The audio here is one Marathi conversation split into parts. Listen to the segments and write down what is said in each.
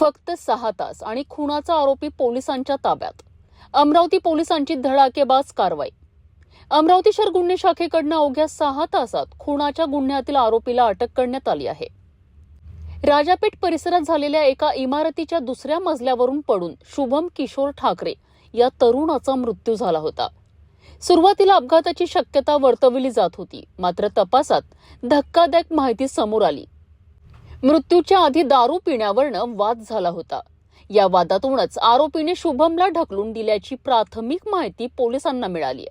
फक्त 6 तास आणि खुनाचा आरोपी पोलिसांच्या ताब्यात. अमरावती पोलिसांची धडाकेबाज कारवाई. अमरावती शहर गुन्हे शाखेकडून अवघ्या 6 तासात खुनाच्या गुन्ह्यातील आरोपीला अटक करण्यात आली आहे. राजापेठ परिसरात झालेल्या एका इमारतीच्या दुसऱ्या मजल्यावरून पडून शुभम किशोर ठाकरे या तरुणाचा मृत्यू झाला होता. सुरुवातीला अपघाताची शक्यता वर्तवली जात होती, मात्र तपासात धक्कादायक माहिती समोर आली. मृत्यूच्या आधी दारू पिण्यावरनं वाद झाला होता. या वादातूनच आरोपीने शुभमला ढकलून दिल्याची प्राथमिक माहिती पोलिसांना मिळाली.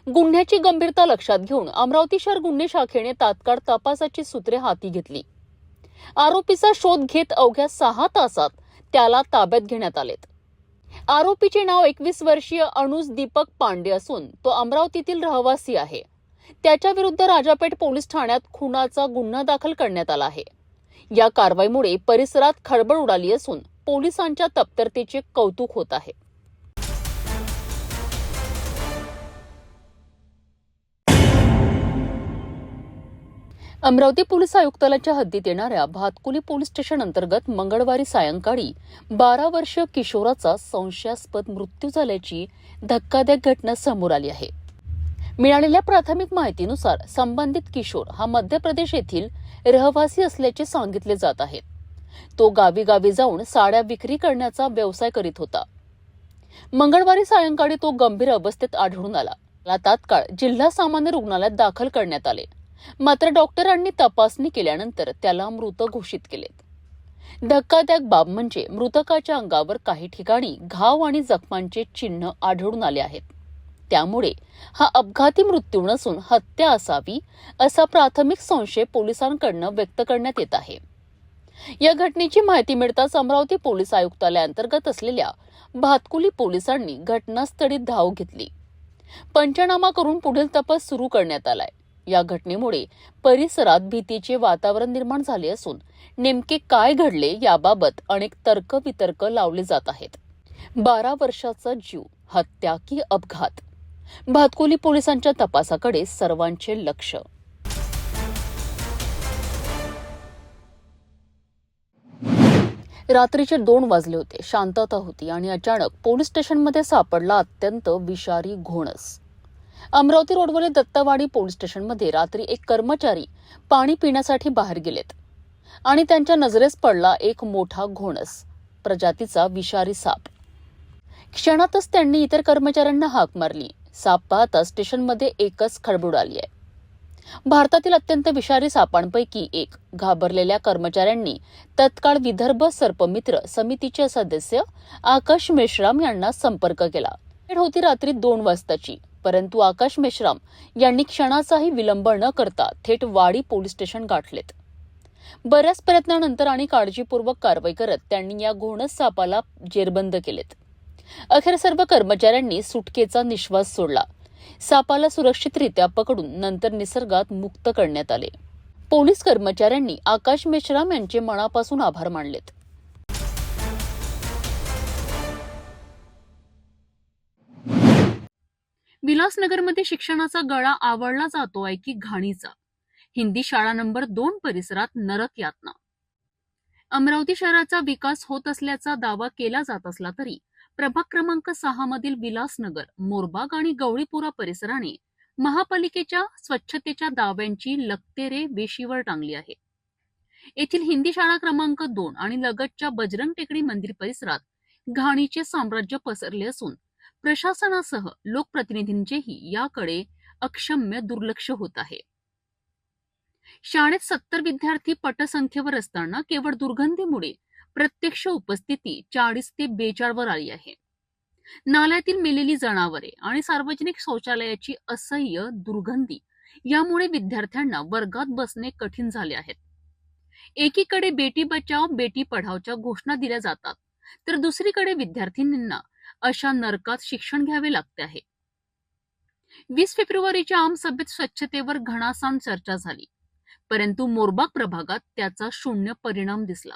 गुन्ह्याची गंभीरता लक्षात घेऊन अमरावती शहर गुन्हे शाखेने तात्काळ तपासाची सूत्रे हाती घेतली. आरोपीचा शोध घेत अवघ्या 6 तासात त्याला ताब्यात घेण्यात आलेत. आरोपीचे नाव 21 वर्षीय अनुज दीपक पांडे असून तो अमरावतीतील रहिवासी आहे. त्याच्या विरुद्ध राजापेठ पोलीस ठाण्यात खुनाचा गुन्हा दाखल करण्यात आला आहे. या कारवाईमुळे परिसरात खळबळ उडाली असून पोलिसांच्या तत्परतेचे कौतुक होत आहे. अमरावती पोलीस आयुक्तालयाच्या हद्दीत येणाऱ्या भातकुली पोलीस स्टेशन अंतर्गत मंगळवारी सायंकाळी 12 वर्षीय किशोराचा संशयास्पद मृत्यू झाल्याची धक्कादायक घटना समोर आली आहे. मिळालेल्या प्राथमिक माहितीनुसार संबंधित किशोर हा मध्य प्रदेश येथील रहिवासी असल्याचे सांगितले जात आहे. तो गावी जाऊन साड्या विक्री करण्याचा व्यवसाय करीत होता. मंगळवारी सायंकाळी तो गंभीर अवस्थेत आढळून आला. त्याला तात्काळ जिल्हा सामान्य रुग्णालयात दाखल करण्यात आले, मात्र डॉक्टरांनी तपासणी केल्यानंतर त्याला मृत घोषित केले. धक्कादायक बाब म्हणजे मृतकाच्या अंगावर काही ठिकाणी घाव आणि जखमांचे चिन्ह आढळून आले आहेत. त्यामुळे हा अपघाती मृत्यू नसून हत्या असावी असा प्राथमिक संशय पोलिसांकडून व्यक्त करण्यात येत आहे. या घटनेची माहिती मिळताच अमरावती पोलीस आयुक्तालयाअंतर्गत असलेल्या भातकुली पोलिसांनी घटनास्थळी धाव घेतली. पंचनामा करून पुढील तपास सुरू करण्यात आलाय. या घटनेमुळे परिसरात भीतीचे वातावरण निर्माण झाले असून नेमके काय घडले याबाबत अनेक तर्कवितर्क लावले जात आहेत. 12 वर्षाचा जीव, हत्या की अपघात? भातकुली पोलिसांच्या तपासाकडे सर्वांचे लक्ष. रात्रीचे 2 वाजले होते. शांतता होती आणि अचानक पोलीस स्टेशनमध्ये सापडला अत्यंत विषारी घोणस. अमरावती रोडवरील दत्तवाडी पोलीस स्टेशनमध्ये रात्री एक कर्मचारी पाणी पिण्यासाठी बाहेर गेलेत आणि त्यांच्या नजरेस पडला एक मोठा घोणस प्रजातीचा विषारी साप. क्षणातच त्यांनी इतर कर्मचाऱ्यांना हाक मारली. साप पाहता स्टेशनमध्ये एकच खळबळ आली आहे. भारतातील अत्यंत विषारी सापांपैकी एक. घाबरलेल्या कर्मचाऱ्यांनी तत्काळ विदर्भ सर्पमित्र समितीचे सदस्य आकाश मेश्राम यांना संपर्क केला. वेळ होती रात्री 2 वाजताची, परंतु आकाश मेश्राम यांनी क्षणाचाही विलंब न करता थेट वाडी पोलीस स्टेशन गाठलेत. बऱ्याच प्रयत्नानंतर आणि काळजीपूर्वक कारवाई करत त्यांनी या घोणस सापाला जेरबंद केलेत. अखेर सर्व कर्मचाऱ्यांनी सुटकेचा निश्वास सोडला. सापाला सुरक्षितरित्या पकडून नंतर निसर्गात मुक्त करण्यात आले. पोलीस कर्मचाऱ्यांनी आकाश मेश्राम यांचे मनापासून आभार मानलेत. विलासनगरमध्ये शिक्षणाचा गळा आवळला जातोय की घाणीचा? हिंदी शाळा नंबर 2 परिसरात नरक यातना. अमरावती शहराचा विकास होत असल्याचा दावा केला जात असला तरी प्रभाग क्रमांक 6 मधील विलासनगर, मोरबाग आणि गवळीपुरा परिसराने महापालिकेच्या स्वच्छतेच्या दाव्यांची लक्तेरे वेशीवर टांगली आहे. येथील हिंदी शाळा क्रमांक 2 आणि लगतच्या बजरंग टेकडी मंदिर परिसरात घाणीचे साम्राज्य पसरले असून प्रशासनासह लोकप्रतिनिधींचेही याकडे अक्षम्य दुर्लक्ष होत आहे. शाळेत 70 विद्यार्थी पटसंख्येवर असताना केवळ दुर्गंधीमुळे प्रत्यक्ष उपस्थिती 40 ते 42 वर आली आहे. नाल्यातील मेलेली जनावरे आणि सार्वजनिक शौचालयाची असह्य दुर्गंधी यामुळे विद्यार्थ्यांना वर्गात बसणे कठीण झाले आहे. एकीकडे बेटी बचाव बेटी पढावच्या घोषणा दिल्या जातात, तर दुसरीकडे विद्यार्थिनींना अशा नरकात शिक्षण घ्यावे लागते आहे. 20 फेब्रुवारीच्या आमसभेत स्वच्छतेवर घणासान चर्चा झाली, परंतु मोरबाग प्रभागात त्याचा शून्य परिणाम दिसला.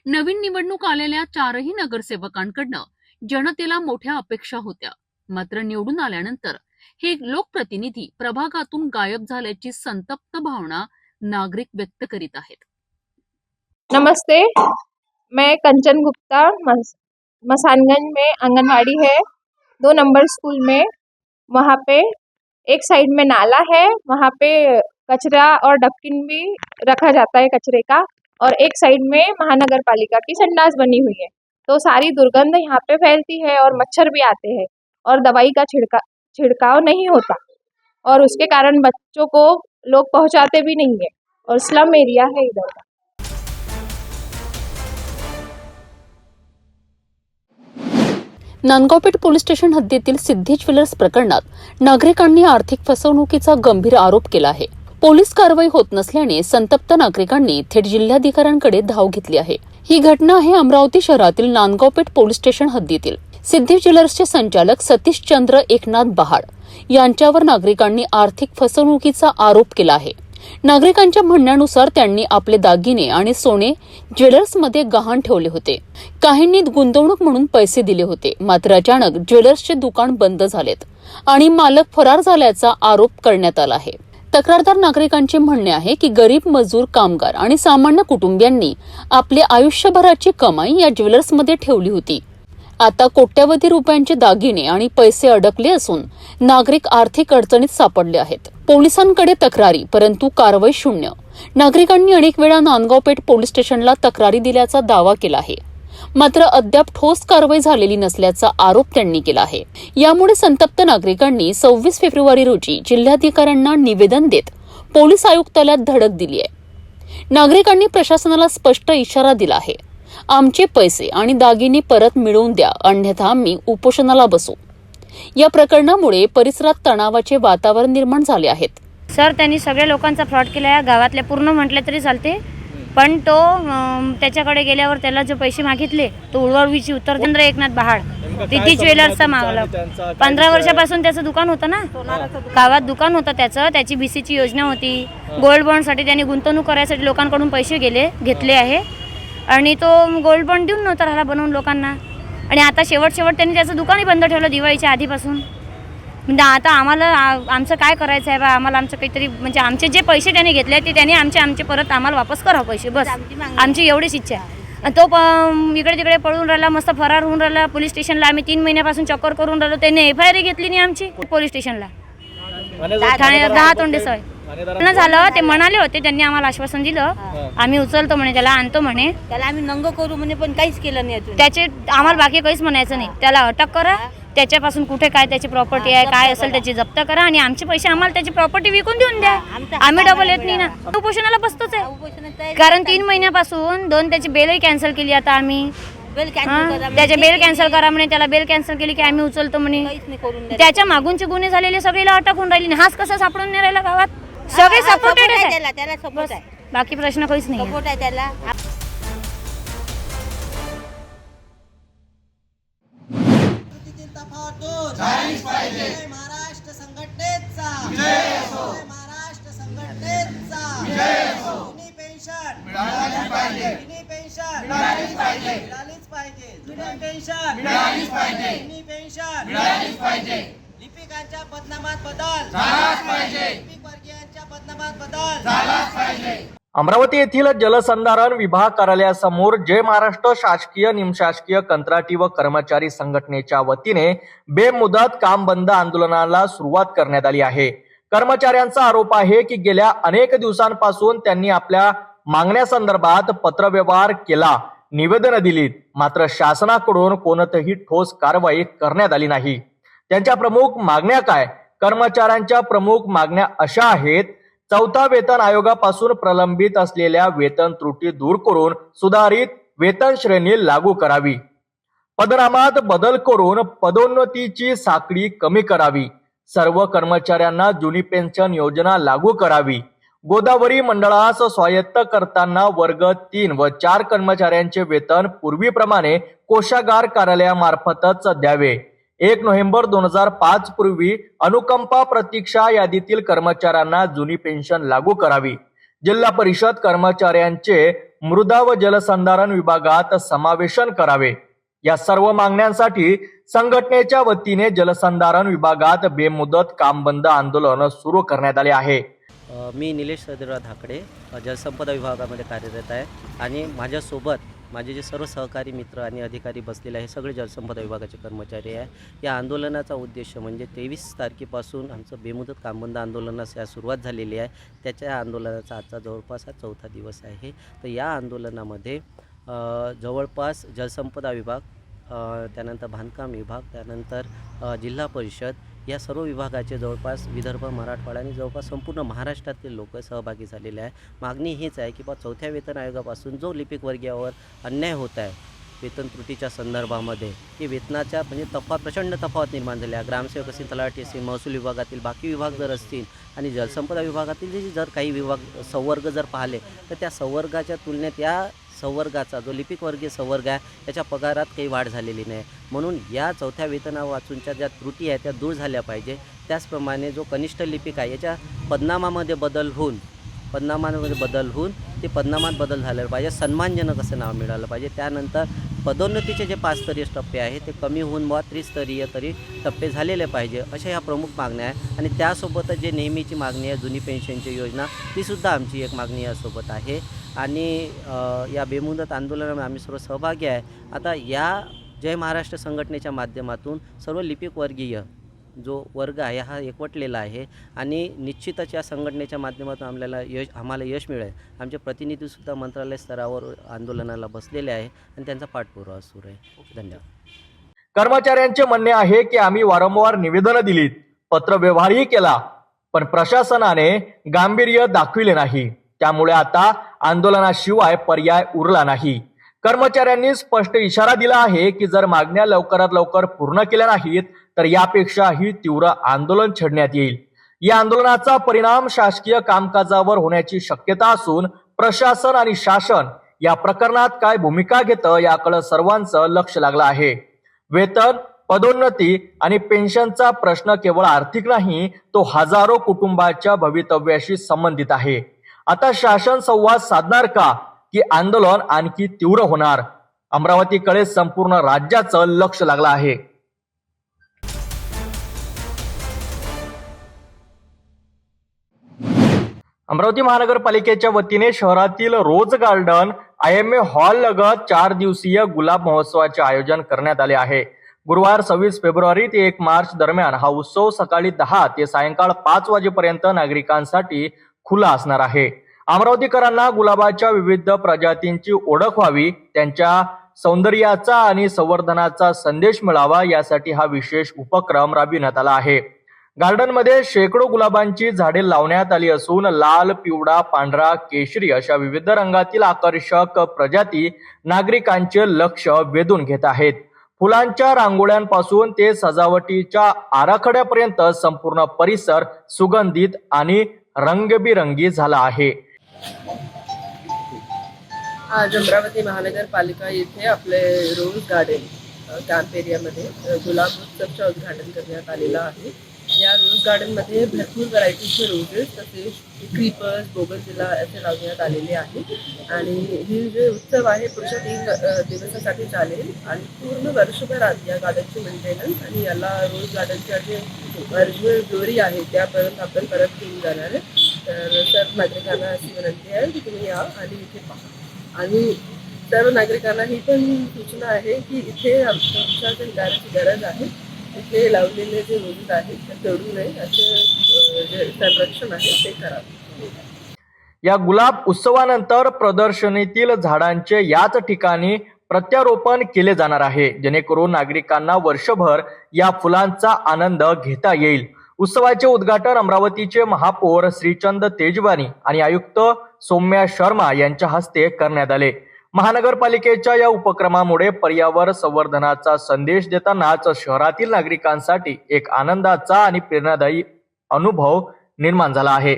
नवीन निवडणूक आलेल्या 4ही नगरसेवकांकडनं जनतेला मोठ्या अपेक्षा होत्या, मात्र निवडून आल्यानंतर हे लोकप्रतिनिधी प्रभागातून गायब झाल्याची संतप्त भावना नागरिक व्यक्त करीत आहेत. नमस्ते, मैं कंचन गुप्ता, मसानगंज में आंगनवाड़ी है 2 नंबर स्कूल में। वहाँ पे एक साइड में नाला है, वहाँ पे कचरा और डस्टबिन भी रखा जाता है कचरे का, और एक साइड में महानगर पालिका की संडास बनी हुई है। तो सारी दुर्गंध यहाँ पे फैलती है और मच्छर भी आते हैं, और दवाई का छिड़काव नहीं होता, और उसके कारण बच्चों को लोग पहुँचाते भी नहीं है, और स्लम एरिया है इधर का। नांदगावपेठ पोलीस स्टेशन हद्दीतील सिद्धी ज्वेलर्स प्रकरणात नागरिकांनी आर्थिक फसवणुकीचा गंभीर आरोप केला आहे। पोलीस कारवाई होत नसल्याने संतप्त नागरिकांनी थेट जिल्हाधिकाऱ्यांकडे धाव घेतली आहे। ही घटना आहे अमरावती शहरातील नांदगावपेठ पोलीस स्टेशन हद्दीतील सिद्धी ज्वेलर्सचे संचालक सतीश चंद्र एकनाथ बहाड यांच्यावर नागरिकांनी आर्थिक फसवणुकीचा आरोप केला आहे। नागरिकांच्या म्हणण्यानुसार त्यांनी आपले दागिने आणि सोने ज्वेलर्समध्ये गहाण ठेवले होते। काहींनी गुंतवणूक म्हणून पैसे दिले होते, मात्र अचानक ज्वेलर्सचे दुकान बंद झालेत आणि मालक फरार झाल्याचा आरोप करण्यात आला आहे। तक्रारदार नागरिकांचे म्हणणे आहे की गरीब मजूर, कामगार आणि सामान्य कुटुंबियांनी आपले आयुष्यभराची कमाई या ज्वेलर्समध्ये ठेवली होती। आता कोट्यवधी रुपयांचे दागिने आणि पैसे अडकले असून नागरिक आर्थिक अडचणीत सापडले आहेत। पोलिसांकडे तक्रारी, परंतु कारवाई शून्य। नागरिकांनी अनेक वेळा नांदगावपेठ पोलीस स्टेशनला तक्रारी दिल्याचा दावा केला आहे, मात्र अद्याप ठोस कारवाई झालेली नसल्याचा आरोप त्यांनी केला आहे। यामुळे संतप्त नागरिकांनी 26 फेब्रुवारी रोजी जिल्हाधिकाऱ्यांना निवेदन देत पोलीस आयुक्तालयात धडक दिली आहे। नागरिकांनी प्रशासनाला स्पष्ट इशारा दिला आहे, आमचे पैसे आणि दागिने परत मिळवून द्या, अन्यथा आम्ही उपोषणाला बसू। या प्रकरणामुळे परिसरात तणावाचे वातावरण निर्माण झाले आहेत। सर, त्यांनी सगळ्या लोकांचा फ्रॉड केला आहे, गावातल्या पूर्ण म्हटले तरी चालते, पण तो त्याच्याकडे गेल्यावर त्याला जो पैसे मागितले तो उडवाउडवीची उत्तर चंद्र एकनाथ बहाड सिद्धी ज्वेलर्सचा मागला। 15 वर्षापासून त्याचं दुकान होतं ना, गावात दुकान होतं त्याचं, त्याची बीसीची योजना होती। गोल्ड बॉन्डसाठी त्यांनी गुंतवणूक करायसाठी लोकांकडून पैसे घेतले आहे, आणि तो गोल्ड बॉन्ड देऊन नव्हता राहिला बनवून लोकांना, आणि आता शेवट त्यांनी त्याचं दुकानही बंद ठेवलं दिवाळीच्या आधीपासून। म्हणजे आता आम्हाला आमचं काय करायचं आहे बा, आम्हाला आमचं काहीतरी म्हणजे आमचे जे पैसे त्यांनी घेतले ते त्यांनी आमचे परत आम्हाला वापस करावं पैसे, बस आमची एवढीच इच्छा आहे। तो इकडे तिकडे पळून राहिला, मस्त फरार होऊन राहिला। पोलीस स्टेशनला आम्ही 3 महिन्यापासून चक्कर करून राहिलो, त्याने FIR घेतली नाही आमची पोलीस स्टेशनला, ठाणे 10 तोंडे सवय झालं। ते म्हणाले होते, त्यांनी आम्हाला आश्वासन दिलं आम्ही उचलतो म्हणे, त्याला आणतो म्हणे, त्याला आम्ही नंग करू म्हणे, पण काहीच केलं नाही अजून। त्याचे आम्हाला बाकी काहीच म्हणायचं नाही, त्याला अटक करा, त्याच्यापासून कुठे काय त्याची प्रॉपर्टी आहे काय असेल त्याची जप्त करा, आणि आमचे पैसे आम्हाला त्याची प्रॉपर्टी विकून देऊन द्या, आम्ही डबल येत नाही ना। उपोषणाला बसतोच आहे, कारण 3 महिन्यापासून 2 त्याची बेलही कॅन्सल केली। आता आम्ही त्याचे बेल कॅन्सल करा म्हणे, त्याला बेल कॅन्सल केली की आम्ही उचलतो म्हणे। त्याच्या मागूनचे गुन्हे झालेले सगळेला अटक होऊन राहिली, हाच कसा सापडून नाही राहिला गावात, सगळे सपोर्टेड आहे त्याला, सपोर्ट आहे, बाकी प्रश्न काहीच नाही सपोर्ट आहे त्याला। महाराष्ट्र संघटनेचा जय हो, महाराष्ट्र संघटनेचा जय हो। जुनी पेन्शन मिळालीच पाहिजे, जुनी पेन्शन मिळालीच पाहिजे, मिळालीच पाहिजे, जुनी पेन्शन मिळालीच पाहिजे, जुनी पेन्शन मिळालीच पाहिजे। लिपिकांच्या बदनामात बदल झालाच पाहिजे, लिपिक वर्गीयांच्या बदनामात बदल झालाच पाहिजे। अमरावती येथील जलसंधारण विभाग कार्यालयासमोर जय महाराष्ट्र शासकीय निमशासकीय कंत्राटी व कर्मचारी संघटनेच्या वतीने बेमुदत काम बंद आंदोलनाला सुरुवात करण्यात आली आहे। कर्मचाऱ्यांचा आरोप आहे की गेल्या अनेक दिवसांपासून त्यांनी आपल्या मागण्यासंदर्भात पत्रव्यवहार केला, निवेदन दिलीत, मात्र शासनाकडून कोणतीही ठोस कारवाई करण्यात आली नाही। त्यांच्या प्रमुख मागण्या काय? कर्मचाऱ्यांच्या प्रमुख मागण्या अशा आहेत: 4था वेतन आयोगापासून प्रलंबित असलेल्या वेतन त्रुटी दूर करून सुधारित वेतन श्रेणी लागू करावी, पदनामात बदल करून पदोन्नतीची साखळी कमी करावी, सर्व कर्मचाऱ्यांना जुनी पेन्शन योजना लागू करावी, गोदावरी मंडळास स्वायत्त करताना वर्ग 3 व 4 कर्मचाऱ्यांचे वेतन पूर्वीप्रमाणे कोषागार कार्यालयामार्फतच द्यावे, 1 नोव्हेंबर 2005 पूर्वी अनुकंपा प्रतीक्षा यादीतील कर्मचाऱ्यांना जुनी पेन्शन लागू करावी, जिल्हा परिषद कर्मचाऱ्यांचे मृदा व जलसंधारण विभागात समावेशन करावे। या सर्व मागण्यांसाठी संघटनेच्या वतीने जलसंधारण विभागात बेमुदत काम बंद आंदोलन सुरू करण्यात आले आहे। मी निलेश सदराव धाकडे जलसंपदा विभागामध्ये कार्यरत आहे, आणि माझ्यासोबत माझे जे सर्व सहकारी मित्र आणि अधिकारी बसलेले आहे, सगळे जलसंपदा विभागाचे कर्मचारी आहे. या आंदोलनाचा उद्देश म्हणजे 23 तारखेपासून आमचं बेमुदत काम बंद आंदोलनास सुरुवात झालेली आहे. त्याच्या आंदोलनाचा आजचा जवळपास हा 4था दिवस आहे. तर या आंदोलनामध्ये जवळपास जलसंपदा विभाग, त्यानंतर बांधकाम विभाग, त्यानंतर जिल्हा परिषद या सर्व विभागाचे जवळपास विदर्भ, मराठवाडा आणि जवळपास संपूर्ण महाराष्ट्रातील लोक सहभागी झालेले आहे. मागणी हीच आहे की 4थ्या वेतन आयोगापासून जो लिपिक वर्गीयावर अन्याय होत आहे वेतन त्रुटीच्या संदर्भामध्ये, की वेतनाच्या म्हणजे प्रचंड तफावत निर्माण झाल्या. ग्रामसेवक असतील, तलाठी असतील, महसूल विभागातील बाकी विभाग जर असतील आणि जलसंपदा विभागातील जे जर काही विभाग संवर्ग जर पाहिले तर त्या संवर्गाच्या तुलनेत या संवर्गाचा जो लिपिक वर्गीय संवर्ग आहे त्याच्या पगारात काही वाढ झालेली नाही. म्हणून या 4थ्या वेतनावाचूनच्या ज्या त्रुटी आहेत त्या दूर झाल्या पाहिजे. त्याचप्रमाणे जो कनिष्ठ लिपिक आहे याच्या पदनामामध्ये बदल होऊन ते पदनामात बदल झाले पाहिजे, सन्मानजनक असं नाव मिळालं पाहिजे. त्यानंतर पदोन्नतीचे जे 5 स्तरीय टप्पे आहे ते कमी होऊन त्रिस्तरीय तरी टप्पे झालेले पाहिजे, अशा ह्या प्रमुख मागण्या आहे. आणि त्यासोबतच जे नेहमीची मागणी आहे जुनी पेन्शनची योजना, तीसुद्धा आमची एक मागणी यासोबत आहे. आणि या बेमुदत आंदोलनामध्ये आम्ही सर्व सहभागी आहे. आता या जय महाराष्ट्र संघटनेच्या माध्यमातून सर्व लिपिक वर्गीय जो वर्ग आहे हा एकवटलेला आहे आणि निश्चितच या संघटनेच्या माध्यमातून आम्हाला यश मिळेल. आमचे प्रतिनिधीसुद्धा मंत्रालय स्तरावर आंदोलनाला बसलेले आहे आणि त्यांचा पाठपुरावा सुरू आहे. धन्यवाद. कर्मचाऱ्यांचे म्हणणे आहे की आम्ही वारंवार निवेदनं दिलीत, पत्रव्यवहारही केला, पण प्रशासनाने गांभीर्य दाखविले नाही. त्यामुळे आता आंदोलनाशिवाय पर्याय उरला नाही. कर्मचाऱ्यांनी स्पष्ट इशारा दिला आहे की जर मागण्या लवकरात लवकर पूर्ण केल्या नाहीत तर यापेक्षाही तीव्र आंदोलन छेडण्यात येईल. या आंदोलनाचा परिणाम शासकीय कामकाजावर होण्याची शक्यता असून प्रशासन आणि शासन या प्रकरणात काय भूमिका घेतं याकडे सर्वांचं लक्ष लागलं आहे. वेतन, पदोन्नती आणि पेन्शनचा प्रश्न केवळ आर्थिक नाही, तो हजारो कुटुंबाच्या भवितव्याशी संबंधित आहे. आता शासन संवाद साधणार का की आंदोलन आणखी तीव्र होणार? अमरावतीकडे संपूर्ण राज्याचं लक्ष लागलं आहे. अमरावती महानगरपालिकेच्या वतीने शहरातील रोज गार्डन IMA हॉल लगत 4 दिवसीय गुलाब महोत्सवाचे आयोजन करण्यात आले आहे. गुरुवार 26 फेब्रुवारी ते 1 मार्च दरम्यान हा उत्सव सकाळी 10 ते सायंकाळ 5 वाजेपर्यंत नागरिकांसाठी खुला असणार आहे. अमरावतीकरांना गुलाबाच्या विविध प्रजातींची ओळख व्हावी, त्यांच्या सौंदर्याचा आणि संवर्धनाचा संदेश मिळावा यासाठी हा विशेष उपक्रम राबविण्यात आला आहे. गार्डनमध्ये शेकडो गुलाबांची झाडे लावण्यात आली असून लाल, पिवळा, पांढरा, केशरी अशा विविध रंगातील आकर्षक प्रजाती नागरिकांचे लक्ष वेधून घेत आहेत. फुलांच्या रांगोळ्यांपासून ते सजावटीच्या आराखड्यापर्यंत संपूर्ण परिसर सुगंधित आणि रंगबिरंगी झाला आहे. आज अमरावती महानगरपालिका येथे आपले रोज गार्डन कॅम्प एरियामध्ये गुलाब उत्सवचं उद्घाटन करण्यात आलेलं आहे. या रोज गार्डनमध्ये भरपूर व्हरायटीचे रोजेस तसेच क्रीपर्स, बोगनविला असे लावण्यात आलेले आहेत. आणि हे जे उत्सव आहे पुढच्या 3 दिवसासाठी चालेल आणि पूर्ण वर्षभरात या गार्डनची मेंटेनन्स आणि याला रोज गार्डनच्या जे ओरिजिनल ग्लोरी आहे त्यापर्यंत आपण परत घेऊन जाणार आहे. तर सर्व नागरिकांना अशी विनंती आहे की तुम्ही या आणि इथे पहा. आणि सर्व नागरिकांना ही पण सूचना आहे की इथे आमच्या जे गार्डनची गरज आहे इथे लावलेले जे रोजेस आहेत ते तोडू नये, असे जे संरक्षण आहे ते करावे. या गुलाब उत्सवानंतर प्रदर्शनीतील झाडांचे याच ठिकाणी प्रत्यारोपण केले जाणार आहे, जेणेकरून नागरिकांना वर्षभर या फुलांचा आनंद घेता येईल. उत्सवाचे उद्घाटन अमरावतीचे महापौर श्रीचंद तेजवानी आणि आयुक्त सौम्या शर्मा यांच्या हस्ते करण्यात आले. महानगरपालिकेच्या या उपक्रमामुळे पर्यावरण संवर्धनाचा संदेश देतानाच शहरातील नागरिकांसाठी एक आनंदाचा आणि प्रेरणादायी अनुभव निर्माण झाला आहे.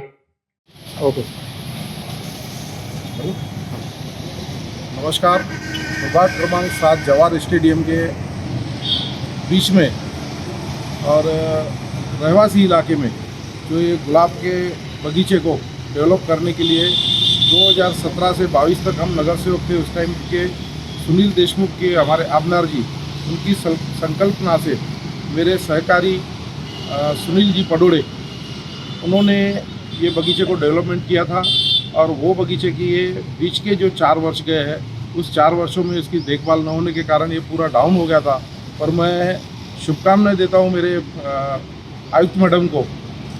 नमस्कार. प्रभाग क्रमांक 7 जवाहर स्टेडियम के बीच में और रहवासी इलाके में जो ये गुलाब के बगीचे को डेवलप करने के लिए 2017 से 22 तक हम नगर सेवक थे. उस टाइम के सुनील देशमुख के हमारे आबनार जी, उनकी संकल्पना से मेरे सहकारी सुनील जी पडोड़े, उन्होंने ये बगीचे को डेवलपमेंट किया था. और वो बगीचे की ये बीच के जो 4 वर्ष गए हैं उस 4 वर्षों में इसकी देखभाल न होने के कारण ये पूरा डाउन हो गया था। पर मैं शुभकामनाएं देता हूँ मेरे आयुक्त मैडम को,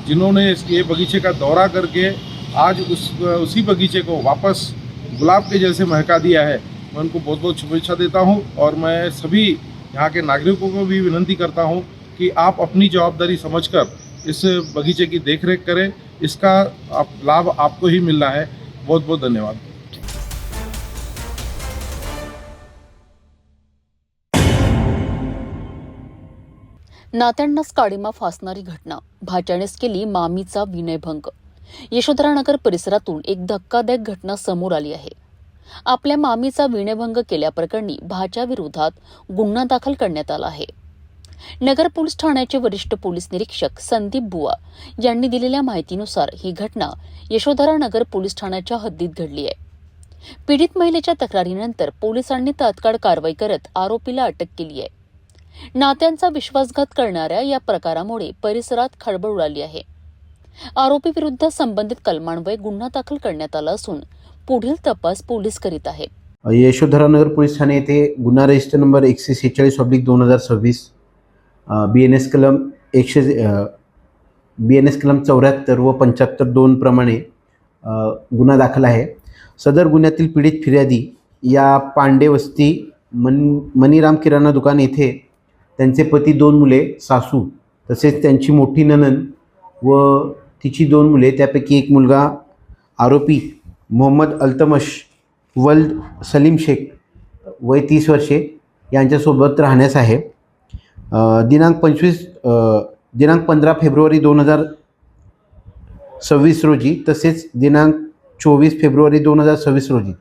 जिन्होंने ये बगीचे का दौरा करके आज उसी बगीचे को वापस गुलाब के जैसे महका दिया है। मैं उनको बहुत बहुत शुभेच्छा देता हूँ और मैं सभी यहाँ के नागरिकों को भी विनती करता हूँ कि आप अपनी जवाबदारी समझकर इस बगीचे की देखरेख करें। इसका लाभ आपको ही मिलना है। बहुत बहुत धन्यवाद। नात्यांनाच काळीमा फासणारी घटना, भाच्यानेच केली मामीचा विनयभंग. यशोधरानगर परिसरातून एक धक्कादायक घटना समोर आली आहे. आपल्या मामीचा विनयभंग केल्याप्रकरणी भाच्याविरोधात गुन्हा दाखल करण्यात आला आहे. नगर पोलीस ठाण्याचे वरिष्ठ पोलीस निरीक्षक संदीप बुवा यांनी दिलेल्या माहितीनुसार ही घटना यशोधरानगर पोलीस ठाण्याच्या हद्दीत घडली आहे. पीडित महिलेच्या तक्रारीनंतर पोलिसांनी तात्काळ कारवाई करत आरोपीला अटक केली आहे. नात्यांचा विश्वासघात करणाऱ्या या प्रकारामुळे परिसरात खळबळ उडाली आहे. आरोपी विरुद्ध संबंधित कलमान्वये गुन्हा दाखल करण्यात आला असून पुढील तपास पोलीस करीत आहेत. यशोधरानगर पोलीस ठाणे येथे गुन्हा रजिस्टर नंबर 146/2026 BNS कलम 74 व 75(2) प्रमाणे गुन्हा दाखल आहे. सदर गुन्ह्यातील पीडित फिर्यादी या पांडे वस्ती मनीराम किराणा दुकान येथे त्यांचे पती, 2 मुले, सासू तसेच त्यांची मोठी नणंद व तिची 2 मुले, त्यापैकी एक मुलगा आरोपी मोहम्मद अल्तमश वल्द सलीम शेख वय 30 वर्षे यांच्यासोबत राहण्यास आहे. दिनांक 15 फेब्रुवारी 2026 रोजी तसेच दिनांक 24 फेब्रुवारी 2026 रोजी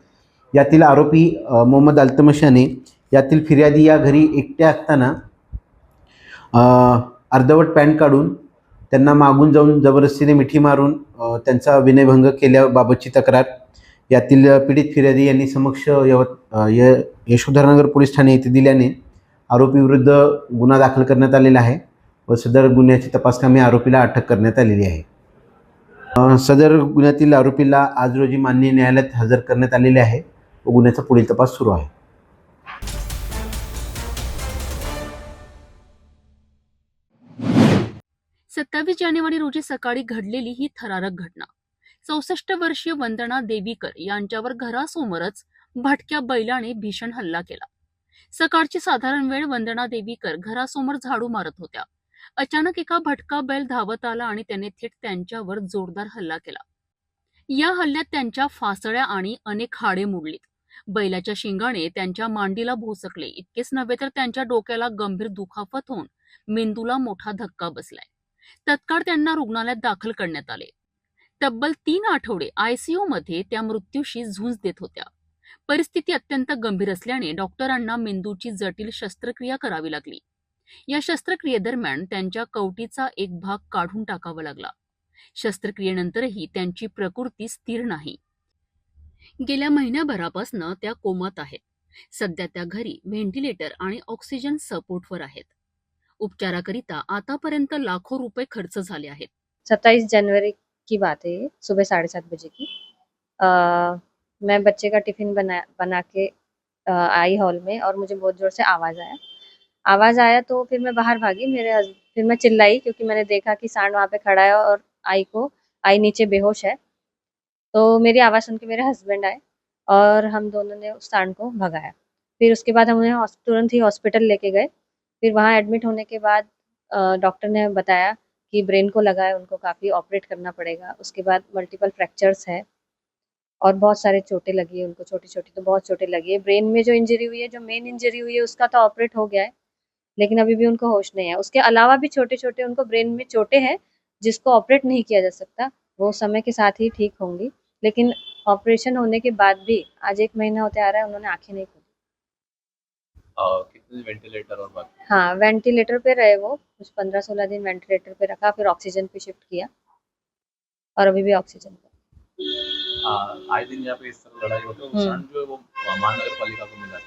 यातील आरोपी मोहम्मद अल्तमश याने यातील फिर्यादी या घरी एकट्या असताना अर्धवट पॅन्ट काढून त्यांना मागून जाऊन जबरदस्तीने मिठी मारून त्यांचा विनयभंग केल्याबाबतची तक्रार यातील पीडित फिर्यादी यांनी समक्ष यशोधरानगर पोलीस ठाणे येथे दिल्याने आरोपीविरुद्ध गुन्हा दाखल करण्यात आलेला आहे व सदर गुन्ह्याची तपासकामी आरोपीला अटक करण्यात आलेली आहे. सदर गुन्ह्यातील आरोपीला आज रोजी माननीय न्यायालयात हजर करण्यात आलेले आहे व गुन्ह्याचा पुढील तपास सुरू आहे. सत्तावीस जानेवारी रोजी सकाळी घडलेली ही थरारक घटना. 64 वर्षीय वंदना देवीकर यांच्यावर घरासमोरच भटक्या बैलाने भीषण हल्ला केला. सकाळची साधारण वेळ वंदना देवीकर घरासमोर झाडू मारत होत्या. अचानक एका भटका बैल धावत आला आणि त्याने थेट त्यांच्यावर जोरदार हल्ला केला. या हल्ल्यात त्यांच्या फासळ्या आणि अनेक हाडे मोडलीत. बैलाच्या शिंगाने त्यांच्या मांडीला भोसकले. इतकेच नव्हे तर त्यांच्या डोक्याला गंभीर दुखापत होऊन मेंदूला मोठा धक्का बसलाय. तत्काळ त्यांना रुग्णालयात दाखल करण्यात आले. तब्बल 3 आठवडे ICU मध्ये त्या मृत्यूशी झुंज देत होत्या. परिस्थिती अत्यंत गंभीर असल्याने डॉक्टरांना मेंदूची जटिल शस्त्रक्रिया करावी लागली. या शस्त्रक्रियेदरम्यान त्यांच्या कवटीचा एक भाग काढून टाकावा लागला. शस्त्रक्रियेनंतरही त्यांची प्रकृती स्थिर नाही. गेल्या महिन्याभरापासून त्या कोमात आहेत. सध्या त्या घरी व्हेंटिलेटर आणि ऑक्सिजन सपोर्टवर आहेत. उपचाराकरिता आतापर्यंत लाखो रुपये खर्च झाले आहेत. 27 जनवरी की बात है ये, सुबह 7:30 बजे की. मैं बच्चे का टिफिन बना के आई हॉल में और मुझे बहुत जोर से आवाज़ आया तो फिर मैं बाहर भागी. फिर मैं चिल्लाई क्योंकि मैंने देखा कि सांड वहाँ पे खड़ा है और आई नीचे बेहोश है. तो मेरी आवाज़ सुन के मेरे हस्बैंड आए और हम दोनों ने उस सांड को भगाया. फिर उसके बाद हम उन्हें तुरंत ही हॉस्पिटल लेके गए. फिर वहाँ एडमिट होने के बाद डॉक्टर ने बताया कि ब्रेन को लगा है, उनको काफ़ी ऑपरेट करना पड़ेगा. उसके बाद मल्टीपल फ्रैक्चर्स है और बहुत सारे चोटें लगी है उनको, छोटी छोटी तो बहुत चोटें लगी है. ब्रेन में जो इंजरी हुई है, जो मेन इंजरी हुई है, उसका तो ऑपरेट हो गया है, लेकिन अभी भी उनको होश नहीं है. उसके अलावा भी छोटे छोटे उनको ब्रेन में चोटें हैं जिसको ऑपरेट नहीं किया जा सकता. वो समय के साथ ही ठीक होंगी, लेकिन ऑपरेशन होने के बाद भी आज 1 महीना होते आ रहा है, उन्होंने आँखें नहीं खोली. कितने वेंटिलेटर और बाकी? हाँ, वेंटिलेटर पे रहे वो कुछ 15-16 दिन वेंटिलेटर पे रखा, फिर ऑक्सीजन पे शिफ्ट किया और अभी भी ऑक्सीजन पे. आए दिन यहाँ पे इस तरह लड़ाई होती है. सांड जो है वो महानगर पालिका को मिला है.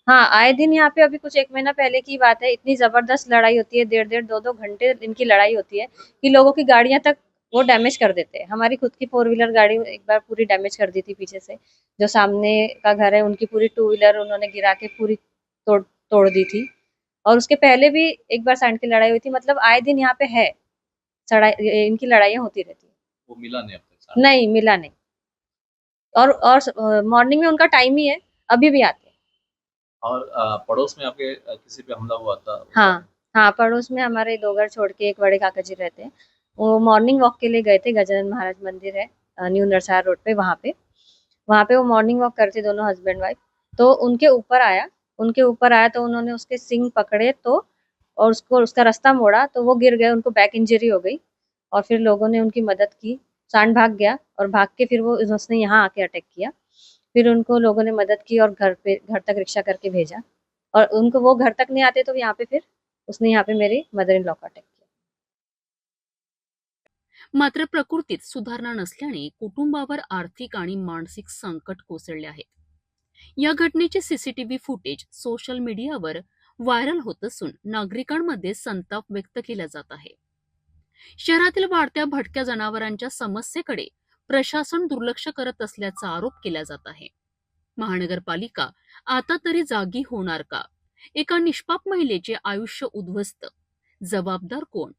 हाँ, आए दिन यहाँ पे अभी कुछ 1 महीना पहले की बात है, इतनी ज़बरदस्त लड़ाई होती है, 1.5-2 घंटे इनकी लड़ाई होती है कि लोगों की गाड़ियाँ तक वो डैमेज कर देते हैं। हमारी खुद की 4 व्हीलर गाड़ी एक बार पूरी डैमेज कर दी थी पीछे से। जो सामने का घर है उनकी पूरी 2 व्हीलर उन्होंने गिरा के पूरी तोड़ दी थी। और उसके पहले भी एक बार सैंड की लड़ाई हुई थी। मतलब आए दिन यहाँ पे है इनकी लड़ाइयाँ होती रहती है। वो मिला नहीं अब तक? नहीं मिला नहीं। और मॉर्निंग में उनका टाइम ही है, अभी भी आते हैं। और पड़ोस में आपके किसी पे हमला हुआ था? हाँ, पड़ोस में हमारे 2 घर छोड़ के एक बड़े काका जी रहते हैं। वो मॉर्निंग वॉक के लिए गए थे। गजानन महाराज मंदिर है न्यू नरसार रोड पे, वहाँ पे वो मॉर्निंग वॉक करते दोनों हस्बैंड वाइफ। तो उनके ऊपर आया तो उन्होंने उसके सिंग पकड़े तो और उसका रास्ता मोड़ा तो वो गिर गए। उनको बैक इंजरी हो गई और फिर लोगों ने उनकी मदद की। सांड भाग गया और भाग के फिर उसने यहाँ आके अटैक किया। फिर उनको लोगों ने मदद की और घर तक रिक्शा करके भेजा। और उनको वो घर तक नहीं आते तो यहाँ पे फिर उसने यहाँ पे मेरी मदर इन लॉ का अटॅक केला। मात्र प्रकृतीत सुधारणा नसल्याने कुटुंबावर आर्थिक आणि मानसिक संकट कोसळले आहे। या घटनेचे सीसीटीव्ही फुटेज सोशल मीडियावर व्हायरल होत असून नागरिकांमध्ये संताप व्यक्त केला जात आहे। शहरातील वाढत्या भटक्या जनावरांच्या समस्येकडे प्रशासन दुर्लक्ष करत असल्याचा आरोप केला जात आहे। महानगरपालिका आता तरी जागी होणार का? एका निष्पाप महिलेचे आयुष्य उद्ध्वस्त, जबाबदार कोण?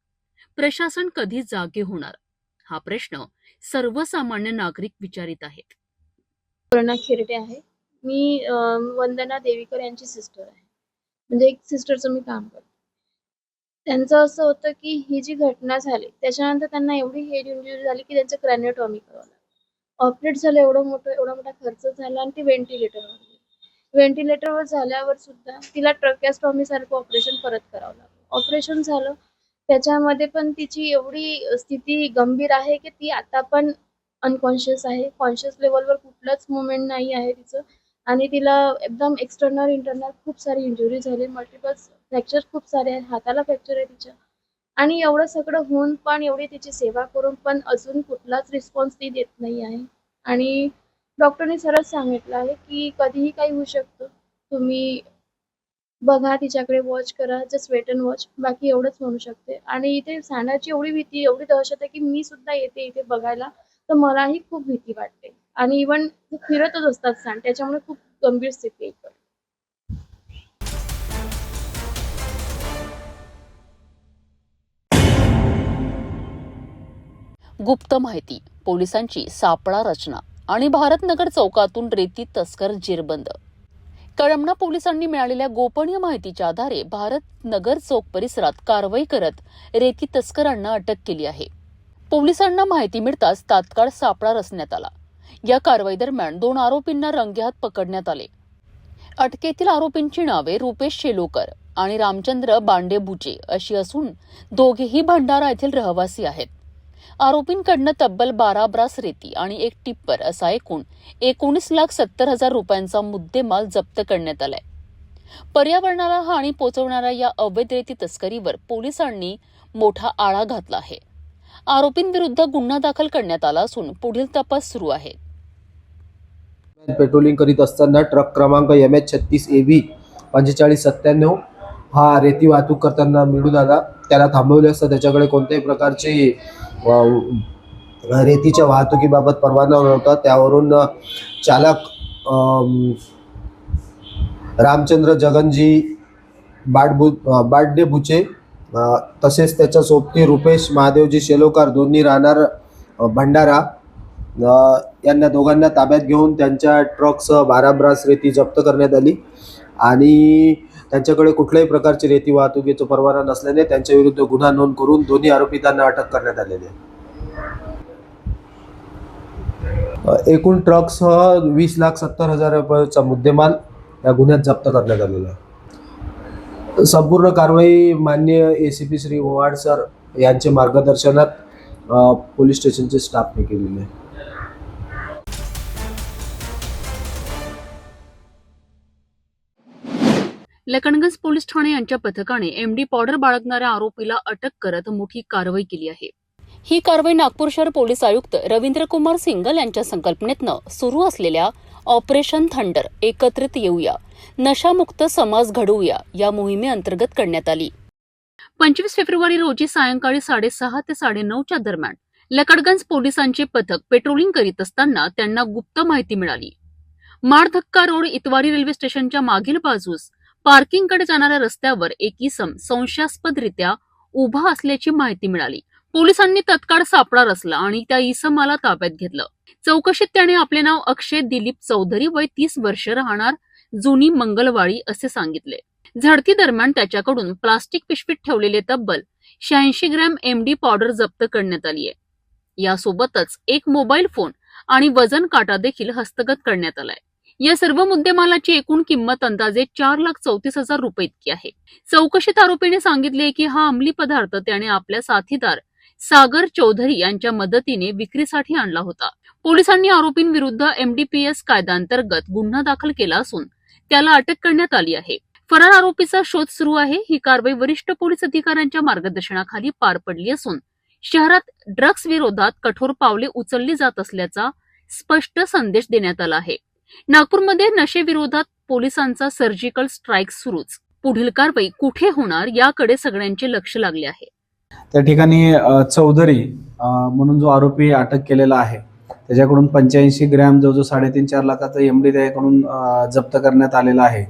प्रशासन कधी जागे होणार? हा प्रश्न सर्वसामान्य नागरिक विचारित आहेत। पूर्णा खिरडे आहे। मी वंदना देवीकर यांची सिस्टर आहे। म्हणजे एक सिस्टरचं मी काम करते। त्यांचं असं होतं की ही जी घटना झाली त्याच्यानंतर त्यांना एवढी हेड इंजुरी झाली की त्यांचं क्रॅनिओटॉमी करावं लागलं। ऑपरेट झालं, एवढा मोठा खर्च झाला आणि ती व्हेंटिलेटरवर गेली। व्हेंटिलेटरवर झाल्यावर सुद्धा तिला ट्रॅकेस्टॉमी सारखं ऑपरेशन परत करावं लागलं। ऑपरेशन झालं त्याच्यामध्ये पण तिची एवढी स्थिती गंभीर आहे की ती आता पण अनकॉन्शियस आहे। कॉन्शियस लेवलवर कुठलंच मुवमेंट नाही आहे तिचं आणि तिला एकदम एक्सटर्नल इंटरनल खूप सारी इंजुरी झाली। मल्टिपल फ्रॅक्चर खूप सारे आहेत। हाताला फ्रॅक्चर आहे तिच्या आणि एवढं सगळं होऊन पण एवढी तिची सेवा करून पण अजून कुठलाच रिस्पॉन्स ती देत नाही आहे। आणि डॉक्टरने सरळ सांगितलं आहे की कधीही काही होऊ शकतं, तुम्ही बघा, तिच्याकडे वॉच करा, जस्ट वेट अँड वॉच, बाकी एवढंच म्हणू शकते। आणि इथे सांडाची एवढी भीती, एवढी दहशत आहे की मी सुद्धा येते इथे बघायला तर मलाही खूप भीती वाटते। आणि इव्हन फिरतच असतात सांड, त्याच्यामुळे खूप गंभीर स्थिती आहे इकडे। गुप्त माहिती, पोलिसांची सापळा रचना आणि भारतनगर चौकातून रेती तस्कर जेरबंद। कळमना पोलिसांनी मिळालेल्या गोपनीय माहितीच्या आधारे भारतनगर चौक परिसरात कारवाई करत रेती तस्करांना अटक केली आहे। पोलिसांना माहिती मिळताच तात्काळ सापळा रचण्यात आला। या कारवाई दरम्यान 2 आरोपींना रंगेहात पकडण्यात आले। अटकेतील आरोपींची नावे रुपेश शेलोकर आणि रामचंद्र बांडेबुचे अशी असून दोघेही भंडारा येथील रहिवासी आहेत। आरोपींकडनं तब्बल 12 ब्रास रेती आणि 1 टिप्पर असा एकूण 19,70,000 रुपयांचा मुद्देमाल जप्त करण्यात आलाय। पर्यावरणाला हानी पोहोचवणाऱ्या या अवैध रेती तस्करीवर पोलिसांनी मोठा आळा घातला आहे। आरोपींविरुद्ध गुन्हा दाखल करण्यात आला असून पुढील तपास सुरू आहे। पेट्रोलिंग करीत असताना ट्रक क्रमांक MH36AB 4597 हा रेती वाहतूक करताना मिळून आला। त्याला थांबवले असता त्याच्याकडे कोणत्याही प्रकारची रेतीच्या वाहतुकीबाबत परवाना नव्हता। त्यावरून चालक रामचंद्र जगनजी बांडेबुचे तसेच त्याच्या सोबती रुपेश महादेवजी शेलोकार दोन्ही राहणार भंडारा यांना दोघांना ताब्यात घेऊन त्यांच्या ट्रकसह 12 ब्रास रेती जप्त करण्यात आली आणि त्यांच्याकडे कुठल्याही प्रकारची रेती वाहतुकीचा परवाना नसल्याने त्यांच्या विरुद्ध गुन्हा नोंद करून दोन्ही आरोपींना अटक करण्यात आलेली आहे। एकूण ट्रकसह 20,70,000 रुपयाचा मुद्देमाल या गुन्ह्यात जप्त करण्यात आलेला आहे। संपूर्ण कारवाई माननीय ACP श्री ओवाड सर यांच्या मार्गदर्शनात पोलीस स्टेशनचे स्टाफने केलेली आहे। लखनगंज पोलीस ठाणे यांच्या पथकाने MD पावडर बाळगणाऱ्या आरोपीला अटक करत मोठी कारवाई केली आहे। ही कारवाई नागपूर शहर पोलीस आयुक्त रवींद्र कुमार सिंगल यांच्या संकल्पनेतनं सुरू असलेल्या ऑपरेशन थंडर एकत्रित येऊया, नशामुक्त समाज घडवूया या मोहिमेअंतर्गत करण्यात आली। 25 फेब्रुवारी रोजी सायंकाळी 6:30 ते 9:30 दरम्यान लकडगंज पोलिसांचे पथक पेट्रोलिंग करीत असताना त्यांना गुप्त माहिती मिळाली. माळधक्का रोड इतवारी रेल्वे स्टेशनच्या मागील बाजूस पार्किंगकडे जाणाऱ्या रस्त्यावर एक इसम संशयास्पदरित्या उभा असल्याची माहिती मिळाली. पोलिसांनी तत्काळ सापळा रचला आणि त्या इसमाला ताब्यात घेतलं. चौकशीत त्याने आपले नाव अक्षय दिलीप चौधरी वय 30 वर्ष राहणार जुनी मंगलवाडी असे सांगितले. झडती दरम्यान त्याच्याकडून प्लास्टिक पिशवीत ठेवलेले तब्बल 86 ग्रॅम MD पावडर जप्त करण्यात आली आहे. यासोबतच एक मोबाईल फोन आणि वजन काटा देखील हस्तगत करण्यात आलाय. या सर्व मुद्देमालाची एकूण किंमत अंदाजे 4,34,000 रुपये इतकी आहे. चौकशीत आरोपीने सांगितले की हा अंमली पदार्थ त्याने आपल्या साथीदार सागर चौधरी यांच्या मदतीने विक्रीसाठी आणला होता. पोलिसांनी आरोपींविरुद्ध MDPS कायद्याअंतर्गत गुन्हा दाखल केला असून त्याला अटक करण्यात आली आहे. फरार आरोपीचा शोध सुरू आहे. ही कारवाई वरिष्ठ पोलीस अधिकाऱ्यांच्या मार्गदर्शनाखाली पार पडली असून शहरात ड्रग्ज विरोधात कठोर पावले उचलली जात असल्याचा स्पष्ट संदेश देण्यात आला आहे. नागपूरमध्ये नशेविरोधात पोलिसांचा सर्जिकल स्ट्राईक सुरूच. पुढील कारवाई कुठे होणार याकडे सगळ्यांचे लक्ष लागले आहे. त्या ठिकाणी चौधरी म्हणून जो आरोपी अटक केलेला आहे त्याच्याकडून 85 ग्रॅम जवळजवळ 3.5-4 लाखाचा MD त्याच्याकडून जप्त करण्यात आलेला आहे.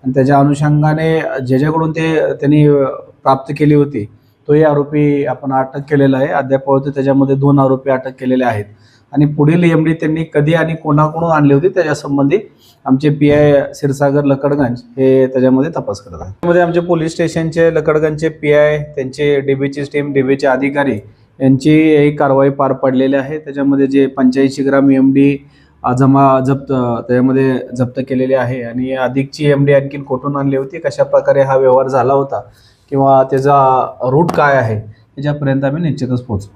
आणि त्याच्या अनुषंगाने ज्याच्याकडून त्यांनी प्राप्त केली होती तोही आरोपी आपण अटक केलेला आहे. अद्याप त्याच्यामध्ये 2 आरोपी अटक केलेले आहेत आणि पुढील MD त्यांनी कधी आणि कोणाकडून आणली होती त्याच्यासंबंधी आमचे PI क्षीरसागर लकडगंज हे त्याच्यामध्ये तपास करत आहेत. त्यामध्ये आमचे पोलीस स्टेशनचे लकडगंजचे PI त्यांचे DBची टीम DBचे अधिकारी यांची ही कारवाई पार पडलेली आहे. त्याच्यामध्ये जे 85 ग्राम MD त्याच्यामध्ये जप्त केलेले आहे आणि अधिकची MD आणखी कुठून आणली होती, कशा प्रकारे हा व्यवहार झाला होता किंवा त्याचा रूट काय आहे याच्यापर्यंत आम्ही निश्चितच पोहोचू.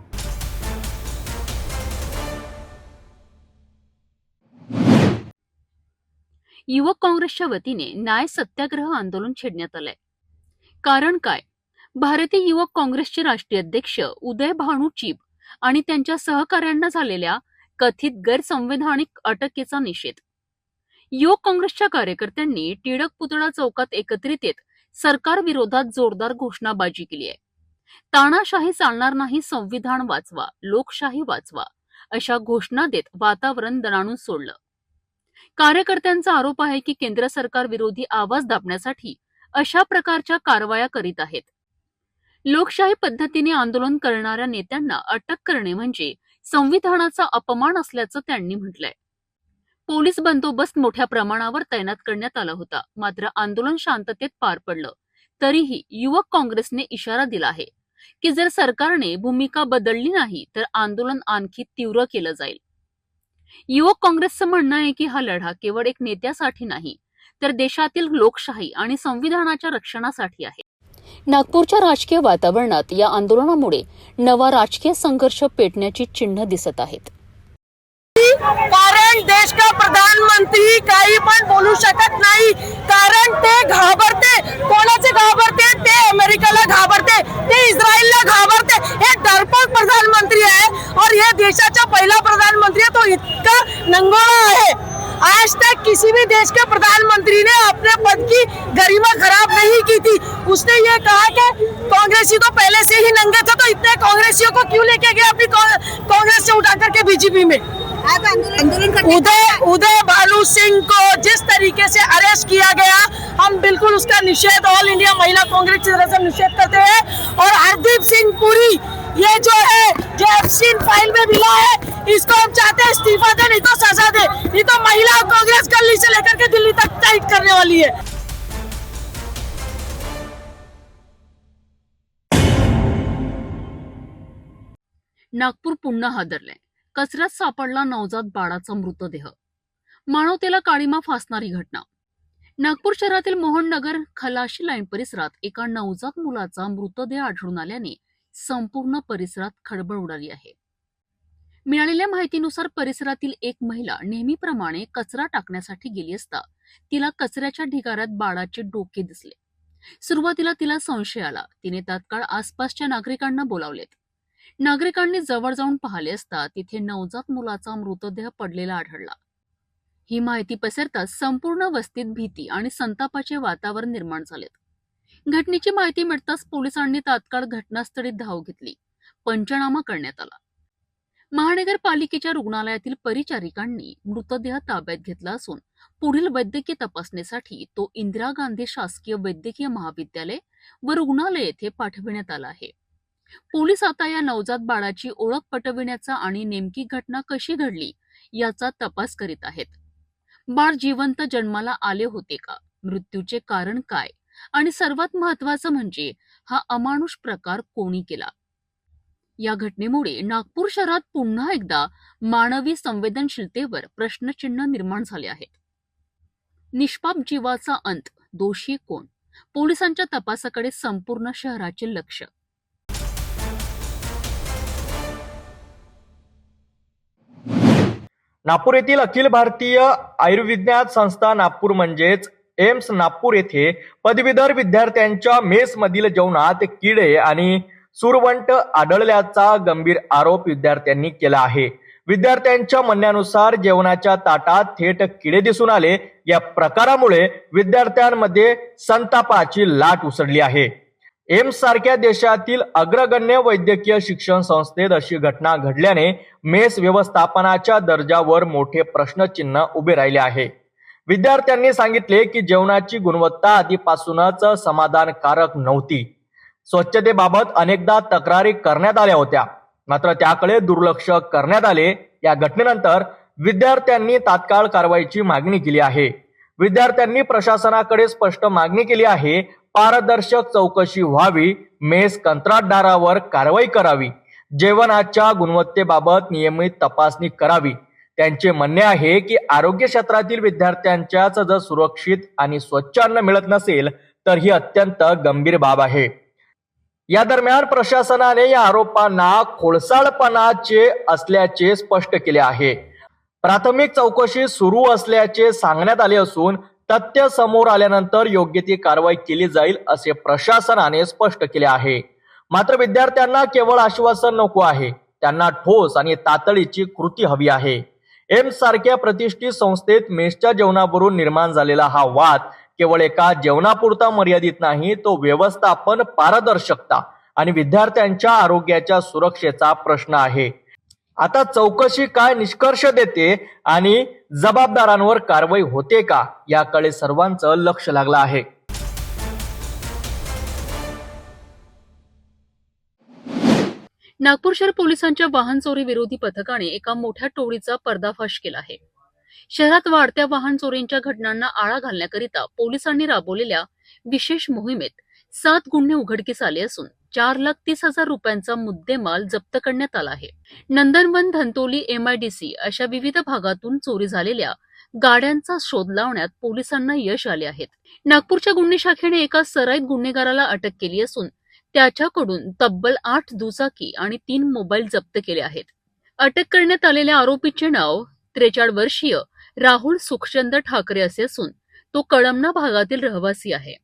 युवक काँग्रेसच्या वतीने न्याय सत्याग्रह आंदोलन छेडण्यात आलंय. कारण काय? भारतीय युवक काँग्रेसचे राष्ट्रीय अध्यक्ष उदय भानू चिब आणि त्यांच्या सहकाऱ्यांना झालेल्या कथित गैरसंवैधानिक अटकेचा निषेध. युवक काँग्रेसच्या कार्यकर्त्यांनी टिळक पुतळा चौकात एकत्रित येत सरकार विरोधात जोरदार घोषणाबाजी केली आहे. तानाशाही चालणार नाही, संविधान वाचवा, लोकशाही वाचवा अशा घोषणा देत वातावरण दणाणून सोडलं. कार्यकर्त्यांचा आरोप आहे की केंद्र सरकार विरोधी आवाज दाबण्यासाठी अशा प्रकारच्या कारवाया करीत आहेत. लोकशाही पद्धतीने आंदोलन करणाऱ्या नेत्यांना अटक करणे म्हणजे संविधानाचा अपमान असल्याचं त्यांनी म्हटलंय. पोलीस बंदोबस्त मोठ्या प्रमाणावर तैनात करण्यात आला होता. मात्र आंदोलन शांततेत पार पडलं. तरीही युवक काँग्रेसने इशारा दिला आहे की जर सरकारने भूमिका बदलली नाही तर आंदोलन आणखी तीव्र केलं जाईल. युवक काँग्रेसचं म्हणणं आहे की हा लढा केवळ एक नेत्यासाठी नाही तर देशातील लोकशाही आणि संविधानाच्या रक्षणासाठी आहे. नागपूरच्या राजकीय वातावरणात या आंदोलनामुळे नवा राजकीय संघर्ष पेटण्याची चिन्ह दिसत आहेत. कारण देश का प्रधानमंत्री काही पण बोलू शकत नाही. कारण ते घाबरते. कोणाचे घाबरते? ते अमेरिकेला घाबरते, ते इस्रायलला घाबरते. हे डरपोक प्रधानमंत्री आहे और ये देशाचा पहिला प्रधानमंत्री है. तो इतका नंगोळा आहे. आज तक किसी भी देश के प्रधानमंत्री ने अपने पद की गरिमा खराब नहीं की थी. उसने ये कहा कि कांग्रेसी तो पहले से ही नंगे थे, तो इतने कांग्रेसियों को क्यों लेके गए अपनी कांग्रेस से उठा करके बीजेपी में. उदय भानु सिंह को जिस तरीके से अरेस्ट किया गया, हम बिल्कुल उसका निषेध ऑल इंडिया महिला कांग्रेस की तरफ से निषेध करते हैं. और हरदीप सिंह पुरी ये जो है जो एफसीन फाइल में मिला है, इसको हम चाहते हैं इस्तीफा दे, नहीं तो सजा दे. नहीं तो महिला कांग्रेस गली से लेकर के दिल्ली तक टाइट करने वाली है. नागपूर पुन्हा हादरलंय. कचऱ्यात सापडला नवजात बाळाचा मृतदेह. मानवतेला काळीमा फासणारी घटना. नागपूर शहरातील मोहननगर खलाशी लाईन परिसरात एका नवजात मुलाचा मृतदेह आढळून आल्याने संपूर्ण परिसरात खळबळ उडाली आहे. मिळालेल्या माहितीनुसार परिसरातील एक महिला नेहमीप्रमाणे कचरा टाकण्यासाठी गेली असता तिला कचऱ्याच्या ढिगाऱ्यात बाळाचे डोके दिसले. सुरुवातीला तिला संशय आला. तिने तात्काळ आसपासच्या नागरिकांना बोलावलेत. नागरिकांनी जवळ जाऊन पाहिले असता तिथे नवजात मुलाचा मृतदेह पडलेला आढळला. ही माहिती पसरताच संपूर्ण वस्तीत भीती आणि संतापाचे वातावरण निर्माण झालेत. घटनेची माहिती मिळताच पोलिसांनी तात्काळ घटनास्थळी धाव घेतली. पंचनामा करण्यात आला. महानगरपालिकेच्या रुग्णालयातील परिचारिकांनी मृतदेह ताब्यात घेतला असून पुढील वैद्यकीय तपासणीसाठी तो इंदिरा गांधी शासकीय वैद्यकीय महाविद्यालय व रुग्णालय येथे पाठविण्यात आला आहे. पोलीस आता या नवजात बाळाची ओळख पटविण्याचा आणि नेमकी घटना कशी घडली याचा तपास करीत आहेत. बाळ जिवंत जन्माला आले होते का, मृत्यूचे कारण काय आणि सर्वात महत्त्वाचं म्हणजे हा अमानुष प्रकार कोणी केला. या घटनेमुळे नागपूर शहरात पुन्हा एकदा मानवी संवेदनशीलतेवर प्रश्नचिन्ह निर्माण झाले आहेत. निष्पाप जीवाचा अंत, दोषी कोण? पोलिसांच्या तपासाकडे संपूर्ण शहराचे लक्ष. नागपूर येथील अखिल भारतीय आयुर्विज्ञान संस्था नागपूर म्हणजेच एम्स नागपूर येथे पदवीधर विद्यार्थ्यांच्या मेसमधील जेवणात किडे आणि सुरवंट आढळल्याचा गंभीर आरोप विद्यार्थ्यांनी केला आहे. विद्यार्थ्यांच्या म्हणण्यानुसार जेवणाच्या ताटात थेट किडे दिसून आले. या प्रकारामुळे विद्यार्थ्यांमध्ये संतापाची लाट उसळली आहे. एम्स सारख्या देशातील अग्रगण्य वैद्यकीय शिक्षण संस्थेत अशी घटना घडल्याने मेस व्यवस्थापनाच्या दर्जावर मोठे प्रश्नचिन्ह उभे राहिले आहे. विद्यार्थ्यांनी सांगितले की जेवणाची गुणवत्ता आधीपासूनच समाधानकारक नव्हती. स्वच्छतेबाबत अनेकदा तक्रारी करण्यात आल्या होत्या, मात्र त्याकडे दुर्लक्ष करण्यात आले. या घटनेनंतर विद्यार्थ्यांनी तात्काळ कारवाईची मागणी केली आहे. विद्यार्थ्यांनी प्रशासनाकडे स्पष्ट मागणी केली आहे. पारदर्शक चौकशी व्हावी, मेस कंत्राटदारावर कारवाई करावी, जेवणाच्या गुणवत्तेबाबत नियमित तपासणी करावी. त्यांचे म्हणणे आहे की आरोग्य क्षेत्रातील विद्यार्थ्यांच्याच जर सुरक्षित आणि स्वच्छ अन्न मिळत नसेल तर ही अत्यंत गंभीर बाब आहे. या दरम्यान प्रशासनाने या आरोपांना खोडसाळपणाचे असल्याचे स्पष्ट केले आहे. प्राथमिक चौकशी सुरू असल्याचे सांगण्यात आले असून तथ्य समोर आल्यानंतर योग्य ती कारवाई केली जाईल असे प्रशासनाने स्पष्ट केले आहे. मात्र विद्यार्थ्यांना केवळ आश्वासन नको आहे, त्यांना ठोस आणि तातडीची कृती हवी आहे. एम्स सारख्या प्रतिष्ठित संस्थेत मेसच्या जेवणावरून निर्माण झालेला हा वाद केवळ एका जेवणापुरता मर्यादित नाही, तो व्यवस्थापन, पारदर्शकता आणि विद्यार्थ्यांच्या आरोग्याच्या सुरक्षेचा प्रश्न आहे. आता चौकशी काय निष्कर्ष देते आणि जबाबदारांवर कारवाई होते का याकडे सर्वांचं लक्ष लागलं आहे. नागपूर शहर पोलिसांच्या वाहन चोरी विरोधी पथकाने एका मोठ्या टोळीचा पर्दाफाश केला आहे. शहरात वाढत्या वाहन चोरींच्या घटनांना आळा घालण्याकरिता पोलिसांनी राबवलेल्या विशेष मोहिमेत 7 गुन्हे उघडकीस आले असून 4,30,000 रुपयांचा मुद्देमाल जप्त करण्यात आला आहे. नंदनवन, धंतोली, MIDC अशा विविध भागातून चोरी झालेल्या गाड्यांचा शोध लावण्यात पोलिसांना यश आले आहेत. नागपूरच्या गुन्हे शाखेने एका सराईत गुन्हेगाराला अटक केली असून त्याच्याकडून तब्बल 8 दुचाकी आणि 3 मोबाईल जप्त केले आहेत. अटक करण्यात आलेल्या आरोपीचे नाव 43 वर्षीय राहुल सुखचंद ठाकरे असे असून तो कळमना भागातील रहिवासी आहे.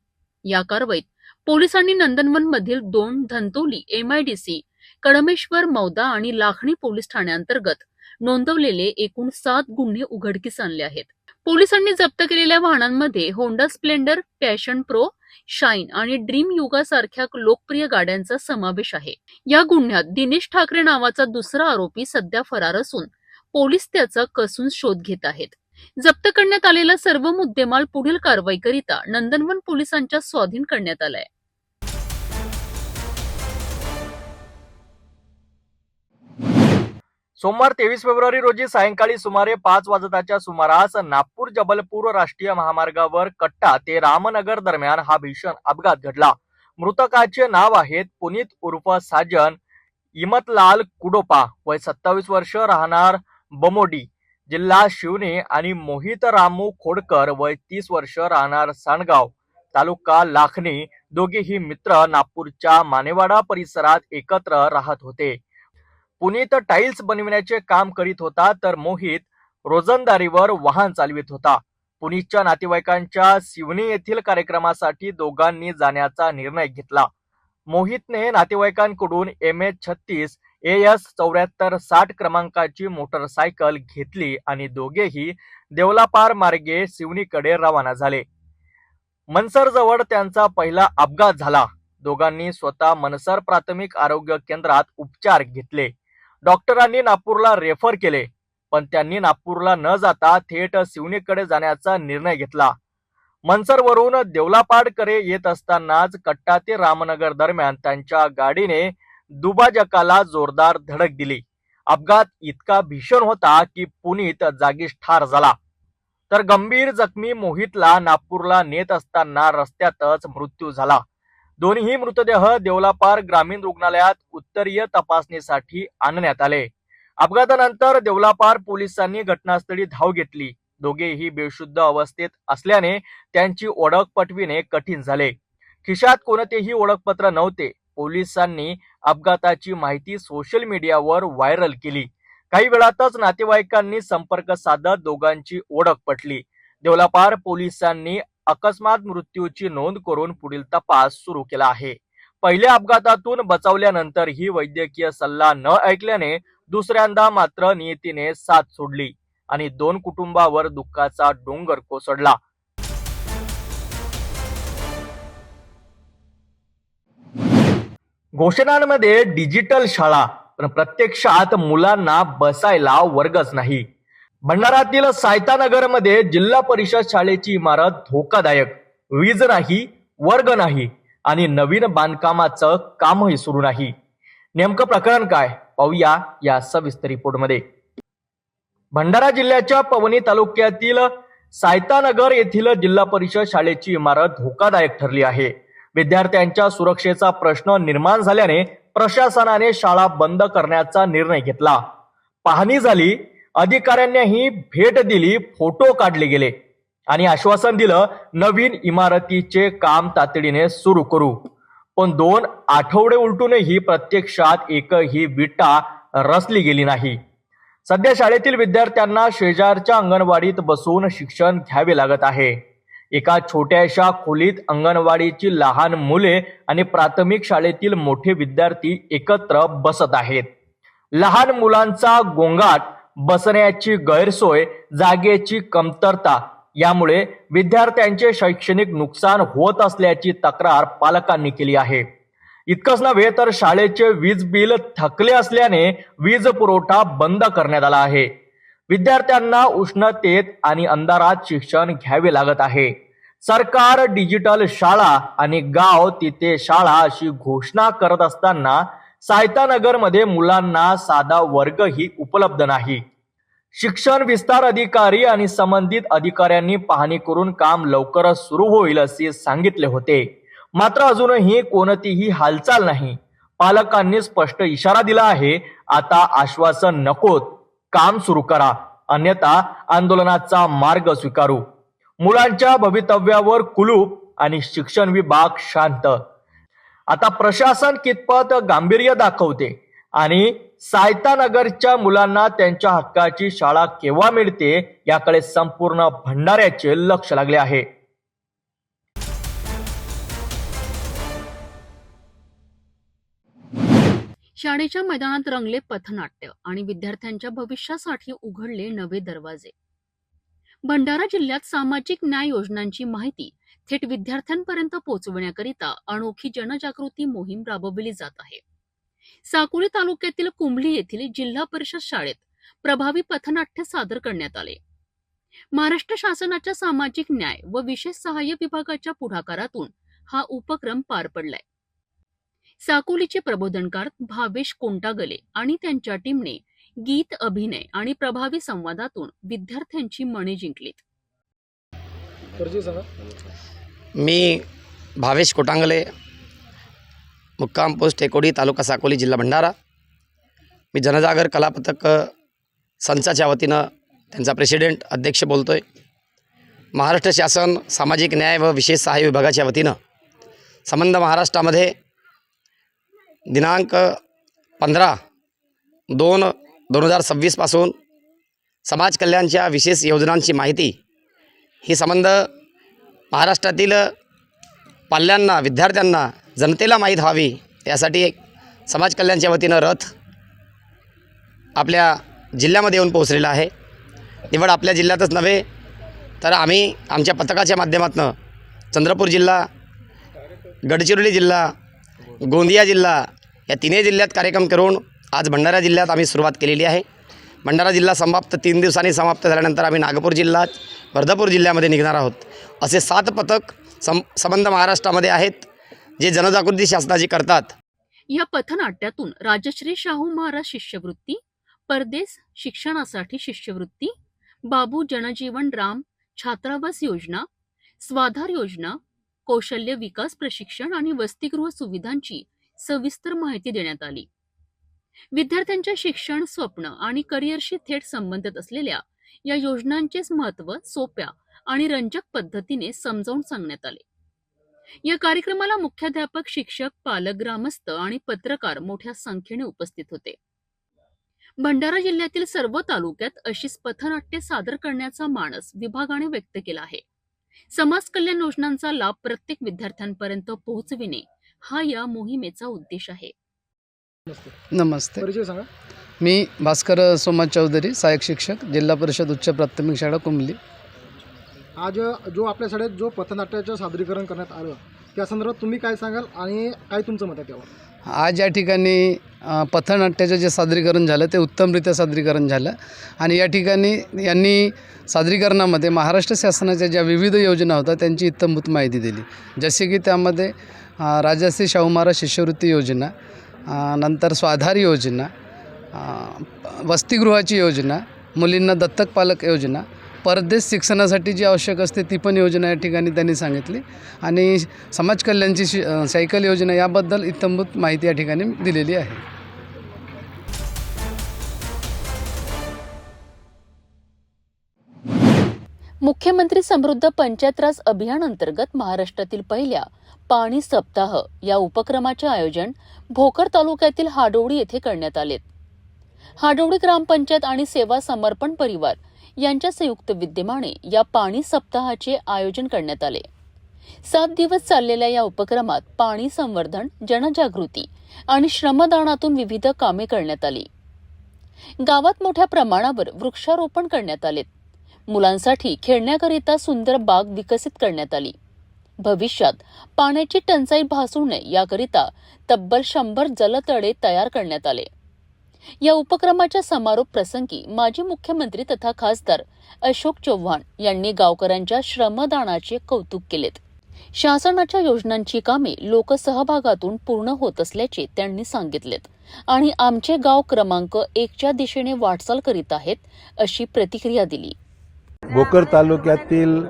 या कारवाईत पोलिसांनी नंदनवन मधील 2, धंतोली, MIDC, कडमेश्वर, मौदा आणि लाखणी पोलीस ठाण्यांतर्गत नोंदवलेले एकूण 7 गुन्हे उघडकीस आणले आहेत. पोलिसांनी जप्त केलेल्या वाहनांमध्ये Honda Splendor, passion pro, shine आणि ड्रीम युगा सारख्या लोकप्रिय गाड्यांचा समावेश आहे. या गुन्ह्यात दिनेश ठाकरे नावाचा दुसरा आरोपी सध्या फरार असून पोलीस त्याचा कसून शोध घेत आहेत. जप्त करण्यात आलेला सर्व मुद्देमाल पुढील कारवाईकरिता नंदनवन पोलिसांच्या स्वाधीन करण्यात आलाय. सोमवार 23 फेब्रुवारी रोजी सायंकाळी सुमारे 5 वाजताच्या सुमारास नागपूर जबलपूर राष्ट्रीय महामार्गावर कट्टा ते रामनगर दरम्यान हा भीषण अपघात घडला. मृतकाचे नाव आहेत पुनीत उर्फ साजन इमतलाल कुडोपा, वय 27 वर्ष, राहणार बमोडी, जिल्हा शिवने, आणि मोहित रामू खोडकर, वय 30 वर्ष, राहणार सांडगाव, तालुका लाखनी. दोघेही मित्र नागपूरच्या मानेवाडा परिसरात एकत्र राहत होते. पुनीत टाइल्स बनविण्याचे काम करीत होता तर मोहित रोजंदारीवर वाहन चालवित होता. पुनीतच्या नातेवाईकांच्या शिवनी येथील कार्यक्रमासाठी दोघांनी जाण्याचा निर्णय घेतला. मोहितने नातेवाईकांकडून MH36 AS 7460 क्रमांकाची मोटरसायकल घेतली आणि दोघेही देवलापार मार्गे शिवनीकडे रवाना झाले. मनसरजवळ त्यांचा पहिला अपघात झाला. दोघांनी स्वतः मनसर प्राथमिक आरोग्य केंद्रात उपचार घेतले. डॉक्टरांनी नागपूरला रेफर केले, पण त्यांनी नागपूरला न जाता थेट शिवणीकडे जाण्याचा निर्णय घेतला. मनसरवरून देवलापाडकडे येत असतानाच कट्टा ते रामनगर दरम्यान त्यांच्या गाडीने दुभाजकाला जोरदार धडक दिली. अपघात इतका भीषण होता की पुनीत जागीच ठार झाला, तर गंभीर जखमी मोहितला नागपूरला नेत असताना रस्त्यातच मृत्यू झाला. दोन्ही मृतदेह देवलापार ग्रामीण रुग्णालयात उत्तरीय तपासणीसाठी आणण्यात आले. अपघातानंतर देवलापार पोलिसांनी घटनास्थळी धाव घेतली. दोघेही बेशुद्ध अवस्थेत असल्याने त्यांची ओळख पटविणे कठीण झाले. खिशात कोणतेही ओळखपत्र नव्हते. पोलिसांनी अपघाताची माहिती सोशल मीडियावर व्हायरल केली. काही वेळातच नातेवाईकांनी संपर्क साधत दोघांची ओळख पटली. देवलापार पोलिसांनी अकस्मात मृत्यूची नोंद करून पुढील तपास सुरू केला आहे. पहिल्या अपघातातून बचावल्यानंतरही वैद्यकीय सल्ला न ऐकल्याने दुसऱ्यांदा मात्र नियतीने साथ सोडली आणि दोन कुटुंबावर दुःखाचा डोंगर कोसळला. घोषणांमध्ये डिजिटल शाळा, पण प्रत्यक्षात मुलांना बसायला वर्गच नाही. भंडारातील सायतानगरमध्ये जिल्हा परिषद शाळेची इमारत धोकादायक, वीज नाही, वर्ग नाही आणि नवीन बांधकामाचं कामही सुरू नाही. नेमकं प्रकरण काय पाहूया या सविस्तर रिपोर्टमध्ये. भंडारा जिल्ह्याच्या पवनी तालुक्यातील सायतानगर येथील जिल्हा परिषद शाळेची इमारत धोकादायक ठरली आहे. विद्यार्थ्यांच्या सुरक्षेचा प्रश्न निर्माण झाल्याने प्रशासनाने शाळा बंद करण्याचा निर्णय घेतला. पाहणी झाली, अधिकाऱ्यांनीही भेट दिली, फोटो काढले गेले आणि आश्वासन दिलं नवीन इमारतीचे काम तातडीने सुरू करू. पण 2 आठवडे उलटूनही प्रत्यक्षात एकही विटा रचली गेली नाही. सध्या शाळेतील विद्यार्थ्यांना शेजारच्या अंगणवाडीत बसून शिक्षण घ्यावे लागत आहे. एका छोट्याशा खोलीत अंगणवाडीची लहान मुले आणि प्राथमिक शाळेतील मोठे विद्यार्थी एकत्र बसत आहेत. लहान मुलांचा गोंगाट, बसण्याची गैरसोय, जागेची कमतरता यामुळे विद्यार्थ्यांचे शैक्षणिक नुकसान होत असल्याची तक्रार पालकांनी केली आहे. इतकंच नव्हे तर शाळेचे वीज बिल थकले असल्याने वीज पुरवठा बंद करण्यात आला आहे. विद्यार्थ्यांना उष्णतेत आणि अंधारात शिक्षण घ्यावे लागत आहे. सरकार डिजिटल शाळा आणि गाव तिथे शाळा अशी घोषणा करत असताना सायतानगरमध्ये मुलांना साधा वर्गही उपलब्ध नाही. शिक्षण विस्तार अधिकारी आणि संबंधित अधिकाऱ्यांनी पाहणी करून काम लवकरच सुरू होईल असे सांगितले होते, मात्र अजूनही कोणतीही हालचाल नाही. पालकांनी स्पष्ट इशारा दिला आहे, आता आश्वासन नकोत, काम सुरू करा, अन्यथा आंदोलनाचा मार्ग स्वीकारू. मुलांच्या भवितव्यावर कुलूप आणि शिक्षण विभाग शांत. आता प्रशासन कितपत गांभीर्य दाखवते आणि सायतानगरच्या मुलांना त्यांच्या हक्काची शाळा केव्हा मिळते याकडे संपूर्ण भंडाऱ्याचे लक्ष लागले आहे. शाळेच्या मैदानात रंगले पथनाट्य आणि विद्यार्थ्यांच्या भविष्यासाठी उघडले नवे दरवाजे. भंडारा जिल्ह्यात सामाजिक न्याय योजनांची माहिती थेट विद्यार्थ्यांपर्यंत पोहोचविण्याकरिता अनोखी जनजागृती मोहीम राबवली जात आहे. साकोली तालुक्यातील कुंभली येथील जिल्हा परिषद शाळेत प्रभावी पथनाट्य सादर करण्यात आले. महाराष्ट्र शासनाच्या सामाजिक न्याय व विशेष सहाय्य विभागाच्या पुढाकारातून हा उपक्रम पार पडलाय. साकोलीचे प्रबोधनकार भावेश कोंटागले आणि त्यांच्या टीमने गीत, अभिनय आणि प्रभावी संवादातून विद्यार्थ्यांची मने जिंकलीत. मी भावेश कोटांगले, मुक्काम पोस्ट टेकोडी, तालुका साकोली, जिल्हा भंडारा. मी जनजागर कलापथक संचाच्या वतीनं त्यांचा प्रेसिडेंट अध्यक्ष बोलतोय. महाराष्ट्र शासन सामाजिक न्याय व विशेष सहाय्य विभागाच्या वतीनं संबंध महाराष्ट्रामध्ये दिनांक 15/2/2026 पासून समाज कल्याणच्या विशेष योजनांची माहिती ही संबंध महाराष्ट्रातील पाल्यांना, विद्यार्थ्यांना, जनतेला माहीत व्हावी यासाठी एक समाज कल्याणच्या वतीनं रथ आपल्या जिल्ह्यामध्ये येऊन पोहोचलेला आहे. निवड आपल्या जिल्ह्यातच नव्हे तर आम्ही आमच्या पथकाच्या माध्यमातून चंद्रपूर जिल्हा, गडचिरोली जिल्हा, गोंदिया जिल्हा या तिन्ही जिल्ह्यात कार्यक्रम करून आज भंडारा जिल्ह्यात आम्ही सुरुवात केलेली आहे. भंडारा जिल्हा समाप्त 3 दिवसांनी समाप्त झाल्यानंतर आम्ही नागपूर जिल्हा, वर्धापूर जिल्ह्यामध्ये निघणार आहोत. असे 7 पथक संबंध महाराष्ट्रामध्ये आहेत जे जनजागृती शासनाची करतात. या पथनाट्यातून राजश्री शाहू महाराज शिष्यवृत्ती, परदेश शिक्षणासाठी शिष्यवृत्ती, बाबू जनजीवन राम छात्रावास योजना, स्वाधार योजना, कौशल्य विकास प्रशिक्षण आणि वसतिगृह सुविधांची सविस्तर माहिती देण्यात आली. विद्यार्थ्यांच्या शिक्षण, स्वप्न आणि करिअरशी थेट संबंधित असलेल्या या योजनांचेच महत्त्व सोप्या आणि रंजक पद्धतीने समजावून सांगण्यात आले. या कार्यक्रमाला मुख्याध्यापक, शिक्षक, पालक, ग्रामस्थ आणि पत्रकार मोठ्या संख्येने उपस्थित होते. भंडारा जिल्ह्यातील सर्व तालुक्यात अशीच पथनाट्ये सादर करण्याचा मानस विभागाने व्यक्त केला आहे. समाज कल्याण योजनांचा लाभ प्रत्येक विद्यार्थ्यांपर्यंत पोहोचविणे हा या मोहिमेचा उद्देश आहे. नमस्ते. मी भास्कर सोमनाथ चौधरी, सहाय्यक शिक्षक, जिल्हा परिषद उच्च प्राथमिक शाळा कुंभली. आज जो आपल्या शाळेत जो पथनाट्याचं सादरीकरण करण्यात आलं त्या संदर्भात तुम्ही काय सांगाल आणि काय तुमचं मत आहे त्यावर? आज या ठिकाणी पथनाट्याचं जे सादरीकरण झालं ते उत्तमरित्या सादरीकरण झालं आणि या ठिकाणी यांनी सादरीकरणामध्ये महाराष्ट्र शासनाच्या ज्या विविध योजना होत्या त्यांची इत्थंभूत माहिती दिली. जसे की त्यामध्ये राजश्री शाहू महाराज शिष्यवृत्ती योजना, नंतर स्वाधार योजना, वसतिगृहाची योजना, मुलींना दत्तक पालक योजना, परदेश शिक्षणासाठी जी आवश्यक असते ती पण योजना या ठिकाणी त्यांनी सांगितली आणि समाज कल्याणची सायकल योजना याबद्दल इत्थंभूत माहिती या ठिकाणी दिलेली आहे. मुख्यमंत्री समृद्ध पंचायत राज अभियान अंतर्गत महाराष्ट्रातील पहिल्या पाणी सप्ताह या उपक्रमाचे आयोजन भोकर तालुक्यातील हाडोळी येथे करण्यात आले. हाडोळी ग्रामपंचायत आणि सेवा समर्पण परिवार यांच्या संयुक्त विद्यमाने या पाणी सप्ताहाचे आयोजन करण्यात आले. 7 दिवस चाललेल्या या उपक्रमात पाणी संवर्धन, जनजागृती आणि श्रमदानातून विविध कामे करण्यात आली. गावात मोठ्या प्रमाणावर वृक्षारोपण करण्यात आले. मुलांसाठी खेळण्याकरिता सुंदर बाग विकसित करण्यात आली. भविष्यात पाण्याची टंचाई भासू नये याकरिता तब्बल 100 जलतळे तयार करण्यात आले. या उपक्रमाच्या समारोप प्रसंगी माजी मुख्यमंत्री तथा खासदार अशोक चव्हाण यांनी गावकऱ्यांच्या श्रमदानाचे कौतुक केलेत. शासनाच्या योजनांची कामे लोकसहभागातून पूर्ण होत असल्याचे त्यांनी सांगितलेत आणि आमचे गाव क्रमांक 1च्या दिशेने वाटचाल करीत आहेत अशी प्रतिक्रिया दिली. भोकर तालुक्यातील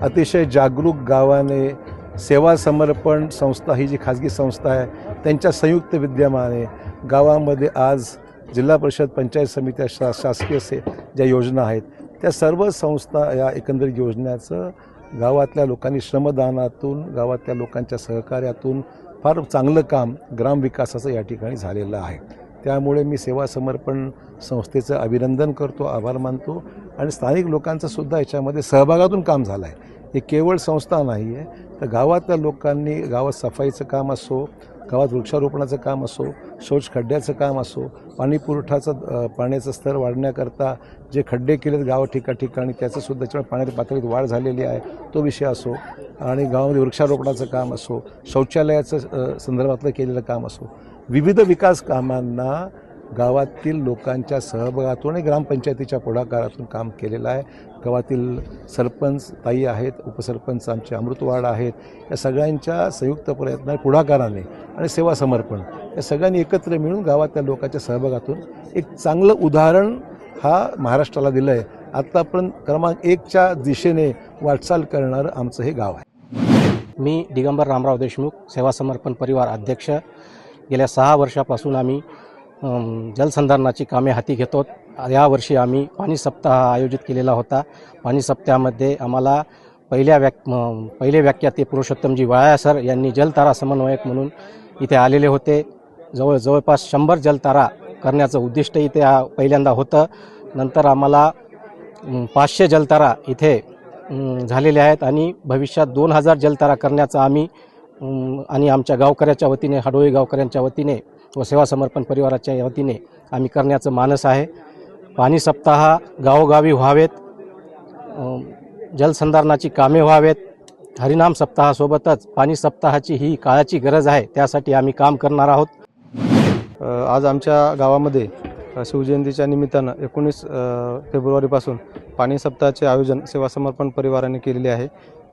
अतिशय जागरूक गावाने सेवा समर्पण संस्था ही जी खाजगी संस्था आहे त्यांच्या संयुक्त विद्यमाने गावामध्ये आज जिल्हा परिषद पंचायत समित्या शासकीय ज्या योजना आहेत त्या सर्व संस्था या एकंदरीत योजनेचं गावातल्या लोकांनी श्रमदानातून, गावातल्या लोकांच्या सहकार्यातून फार चांगलं काम ग्रामविकासाचं या ठिकाणी झालेलं आहे. त्यामुळे मी सेवा समर्पण संस्थेचं अभिनंदन करतो, आभार मानतो आणि स्थानिक लोकांचं सुद्धा याच्यामध्ये सहभागातून काम झालं आहे. हे केवळ संस्था नाही आहे, तर गावातल्या लोकांनी गावात सफाईचं काम असो, गावात वृक्षारोपणाचं काम असो, शौच खड्ड्याचं काम असो, पाणी पुरवठ्याचं पाण्याचं स्तर वाढण्याकरता जे खड्डे केलेत गाव ठिकाणी त्याचंसुद्धा त्याच्यामुळे पाण्याच्या पातळीत वाढ झालेली आहे तो विषय असो आणि गावामध्ये वृक्षारोपणाचं काम असो, शौचालयाचं संदर्भातलं केलेलं काम असो, विविध विकास कामांना गावातील लोकांच्या सहभागातून आणि ग्रामपंचायतीच्या पुढाकारातून काम केलेलं आहे. गावातील सरपंच ताई आहेत, उपसरपंच आमचे अमृतवाड आहेत, या सगळ्यांच्या संयुक्त प्रयत्न पुढाकाराने आणि सेवा समर्पण या सगळ्यांनी एकत्र मिळून गावातल्या लोकांच्या सहभागातून एक चांगलं उदाहरण हा महाराष्ट्राला दिलं आहे. आत्तापर्यंत क्रमांक 1च्या दिशेने वाटचाल करणारं आमचं हे गाव आहे. मी दिगंबर रामराव देशमुख, सेवा समर्पण परिवार अध्यक्ष. गेल्या 6 वर्षापासून आम्ही जलसंधारणाची कामे हाती घेतो. यावर्षी आम्ही पाणी सप्ताह आयोजित केलेला होता. पाणी सप्ताहामध्ये आम्हाला पहिले व्याख्याते पुरुषोत्तमजी वाळाया सर यांनी जलतारा समन्वयक म्हणून इथे आलेले होते. जवळपास 100 जलतारा करण्याचं उद्दिष्ट इथे पहिल्यांदा होतं. नंतर आम्हाला 500 जलतारा इथे झालेले आहेत आणि भविष्यात 2000 जलतारा करण्याचा आम्ही आणि आमच्या गावकऱ्याच्या वतीने, हाडोळी गावकऱ्यांच्या वतीने व सेवा समर्पण परिवाराच्या वतीने आम्ही करण्याचं मानस आहे. पाणी सप्ताह गावोगावी व्हावेत, जलसंधारणाची कामे व्हावेत. हरिनाम सप्ताहासोबतच पाणी सप्ताहाची ही काळाची गरज आहे, त्यासाठी आम्ही काम करणार आहोत. आज आमच्या गावामध्ये शिवजयंतीच्या निमित्तानं 19 फेब्रुवारीपासून पाणी सप्ताहाचे आयोजन सेवा समर्पण परिवाराने केलेले आहे.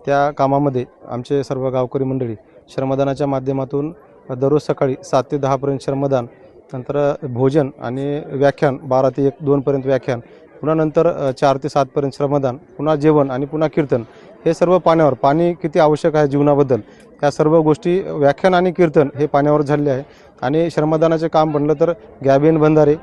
त्या कामामध्ये आमचे सर्व गावकरी मंडळी श्रमदानाच्या माध्यमातून दररोज सकाळी 7 ते 10 श्रमदान, नंतर भोजन आणि व्याख्यान 12 ते 2 व्याख्यान, पुन्हा नंतर 4 ते 7 श्रमदान, पुन्हा जेवण आणि पुन्हा कीर्तन, हे सर्व पाण्यावर, पाणी किती आवश्यक आहे जीवनाबद्दल, या सर्व गोष्टी व्याख्यान आणि कीर्तन हे पाण्यावर झालेले आहे. आणि श्रमदानाचे काम म्हणलं तर गॅबिन बंधारे,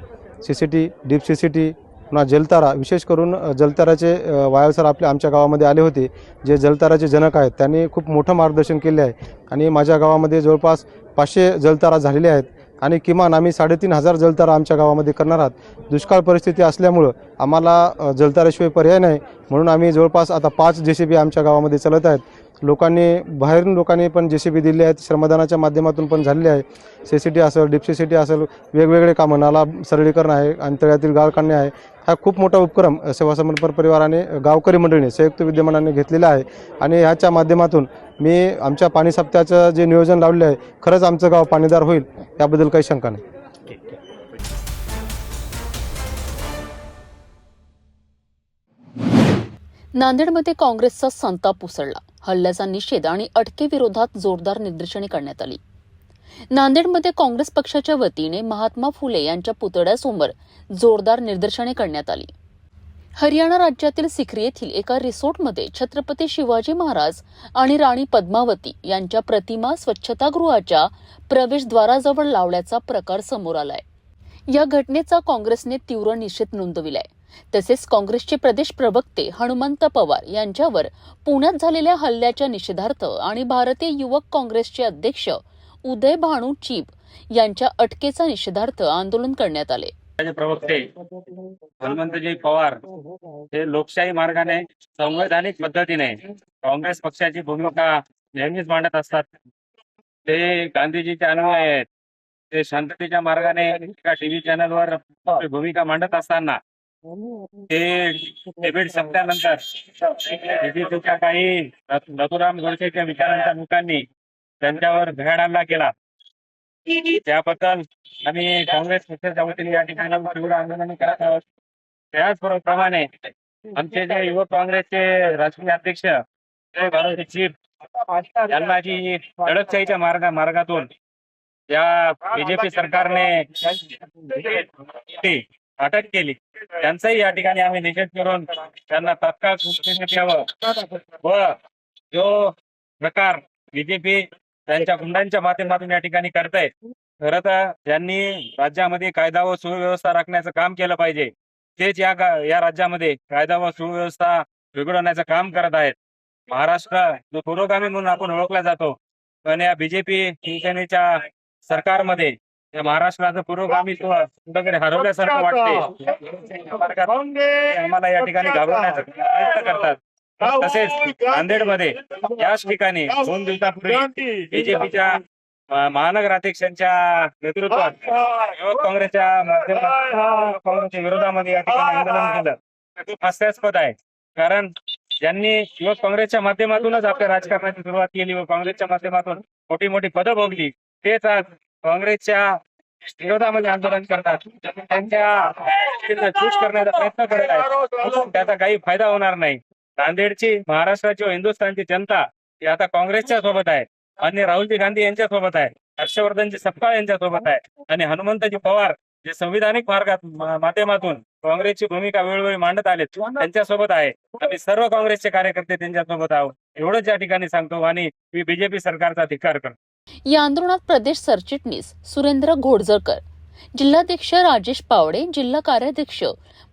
CCT, डीप CCT, पुन्हा जलतारा, विशेष करून जलताराचे वायल सर आमच्या गावामध्ये आले होते, जे जलताराचे जनक आहेत. त्यांनी खूप मोठं मार्गदर्शन केले आहे आणि माझ्या गावामध्ये जवळपास 500 जलतारा झालेले आहेत आणि किमान आम्ही 3500 जलतारा आमच्या गावामध्ये करणार आहात. दुष्काळ परिस्थिती असल्यामुळं आम्हाला जलताराशिवाय पर्याय नाही, म्हणून आम्ही जवळपास आता 5 JCB आमच्या गावामध्ये चालत आहेत. बाहेरून लोकांनी पण JCB दिले आहेत, श्रमदानाच्या माध्यमातून पण झालेले आहे. CCT असेल, डीप CCT असेल, वेगवेगळे कामं, नाला सरळीकरण आहे आणि तळ्यातील गाळ काढणे आहे. हा खूप मोठा उपक्रम सेवा समर्पण परिवाराने, गावकरी मंडळीने संयुक्त विद्यमानाने घेतलेला आहे आणि ह्याच्या माध्यमातून मी आमच्या पाणी सप्ताहाचं जे नियोजन लावले आहे, खरंच आमचं गाव पाणीदार होईल याबद्दल काही शंका नाही. नांदेडमध्ये काँग्रेसचा संताप उसळला. हल्ल्याचा निषेध आणि अटकेविरोधात जोरदार निदर्शने करण्यात आली. नांदेडमध्ये काँग्रेस पक्षाच्या वतीने महात्मा फुले यांच्या पुतळ्यासमोर जोरदार निदर्शने करण्यात आली. हरियाणा राज्यातील सिकरी येथील एका रिसॉर्टमध्ये छत्रपती शिवाजी महाराज आणि राणी पद्मावती यांच्या प्रतिमा स्वच्छतागृहाच्या प्रवेशद्वाराजवळ लावल्याचा प्रकार समोर आलाय. या घटनेचा काँग्रेसने तीव्र निषेध नोंदविलाय. तसेच काँग्रेसचे प्रदेश प्रवक्ते हनुमंत पवार यांच्यावर पुण्यात झालेल्या हल्ल्याच्या निषेधार्थ आणि भारतीय युवक काँग्रेसचे अध्यक्ष उदय भानू चीब यांच्या अटकेचा निषेधार्थ आंदोलन करण्यात आले. प्रवक्ते हनुमंतजी पवार हे लोकशाही मार्गाने संवैधानिक पद्धतीने काँग्रेस पक्षाची भूमिका नेहमीच मांडत असतात. ते गांधीजीचे अनुयायी आहेत. ते शांततेच्या मार्गाने एका TV चॅनलवर भूमिका मांडत असताना ते डिबेट संपल्यानंतर बीजेपीच्या काही नथुराम गोडसेच्या विचारांच्या लोकांनी त्यांच्यावर भ्याड हल्ला केला. त्याबद्दल आम्ही काँग्रेस पक्षाच्या वतीने या ठिकाणी तीव्र आंदोलन करत आहोत. त्याचप्रमाणे आमचे जे युवक काँग्रेसचे राष्ट्रीय अध्यक्ष भारती चीफ यांना जी दडपशाहीच्या मार्गातून या बीजेपी सरकारने अटक केली, त्यांचाही या ठिकाणी आम्ही निषेध करून त्यांना तात्काळ मुक्तीत यावं व जो प्रकार बीजेपी त्यांच्या गुंडांच्या माध्यमातून या ठिकाणी करताय, खरं तर त्यांनी राज्यामध्ये कायदा व सुव्यवस्था राखण्याचं काम केलं पाहिजे. तेच या राज्यामध्ये कायदा व सुव्यवस्था बिघडवण्याचं काम करत आहेत. महाराष्ट्र जो पुरोगामी म्हणून आपण ओळखला जातो, पण या बीजेपी शिवसेनेच्या सरकारमध्ये या महाराष्ट्राचं पुरोगामीत्व कुठेतरी हरवल्यासारखं वाटते. आम्हाला या ठिकाणी घाबरण्याचा प्रयत्न करतात. तसेच नांदेडमध्ये याच ठिकाणी 2 दिवसापूर्वी बीजेपीच्या महानगराध्यक्षांच्या नेतृत्वात युवक काँग्रेसच्या विरोधामध्ये या ठिकाणी आंदोलन केलं. खूप हास्यास्पद आहे, कारण ज्यांनी युवक काँग्रेसच्या माध्यमातूनच आपल्या राजकारणाची सुरुवात केली व काँग्रेसच्या माध्यमातून मोठी मोठी पदं भोगली, तेच आज काँग्रेसच्या विरोधामध्ये आंदोलन करतात. त्यांच्या खुश करण्याचा प्रयत्न करत आहेत. त्याचा काही फायदा होणार नाही. नांदेडची, महाराष्ट्राची व हिंदुस्थानची जनता ही आता काँग्रेसच्या सोबत आहे आणि राहुलजी गांधी यांच्या सोबत आहे, हर्षवर्धनजी सपकाळ यांच्या सोबत आहे आणि हनुमंतजी पवार जे संविधानिक माध्यमातून काँग्रेसची भूमिका वेळोवेळी मांडत आले त्यांच्या सोबत आहे. आम्ही सर्व काँग्रेसचे कार्यकर्ते त्यांच्या सोबत आहोत, एवढंच या ठिकाणी सांगतो आणि मी बीजेपी सरकारचा धिक्कार करतो. या आंदोलनात प्रदेश सरचिटणीस सुरेंद्र घोडजरकर, जिल्हाध्यक्ष राजेश पावडे, जिल्हा कार्याध्यक्ष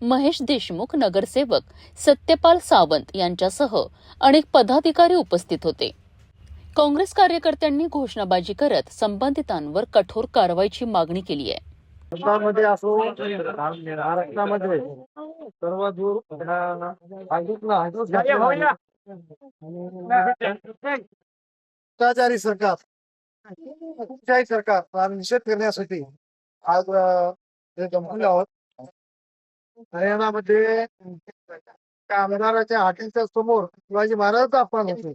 महेश देशमुख, नगरसेवक सत्यपाल सावंत यांच्यासह अनेक पदाधिकारी उपस्थित होते. काँग्रेस कार्यकर्त्यांनी घोषणाबाजी करत संबंधितांवर कठोर कारवाईची मागणी केली आहे. भारतामध्ये असो महाराष्ट्रामध्ये सर्व दूर भ्रष्टाचारी सरकार निषेध करण्यासाठी आज जमले आहोत. हरियाणामध्ये आमदाराच्या हॉटेलच्या समोर शिवाजी महाराजांचा अपमान होतो.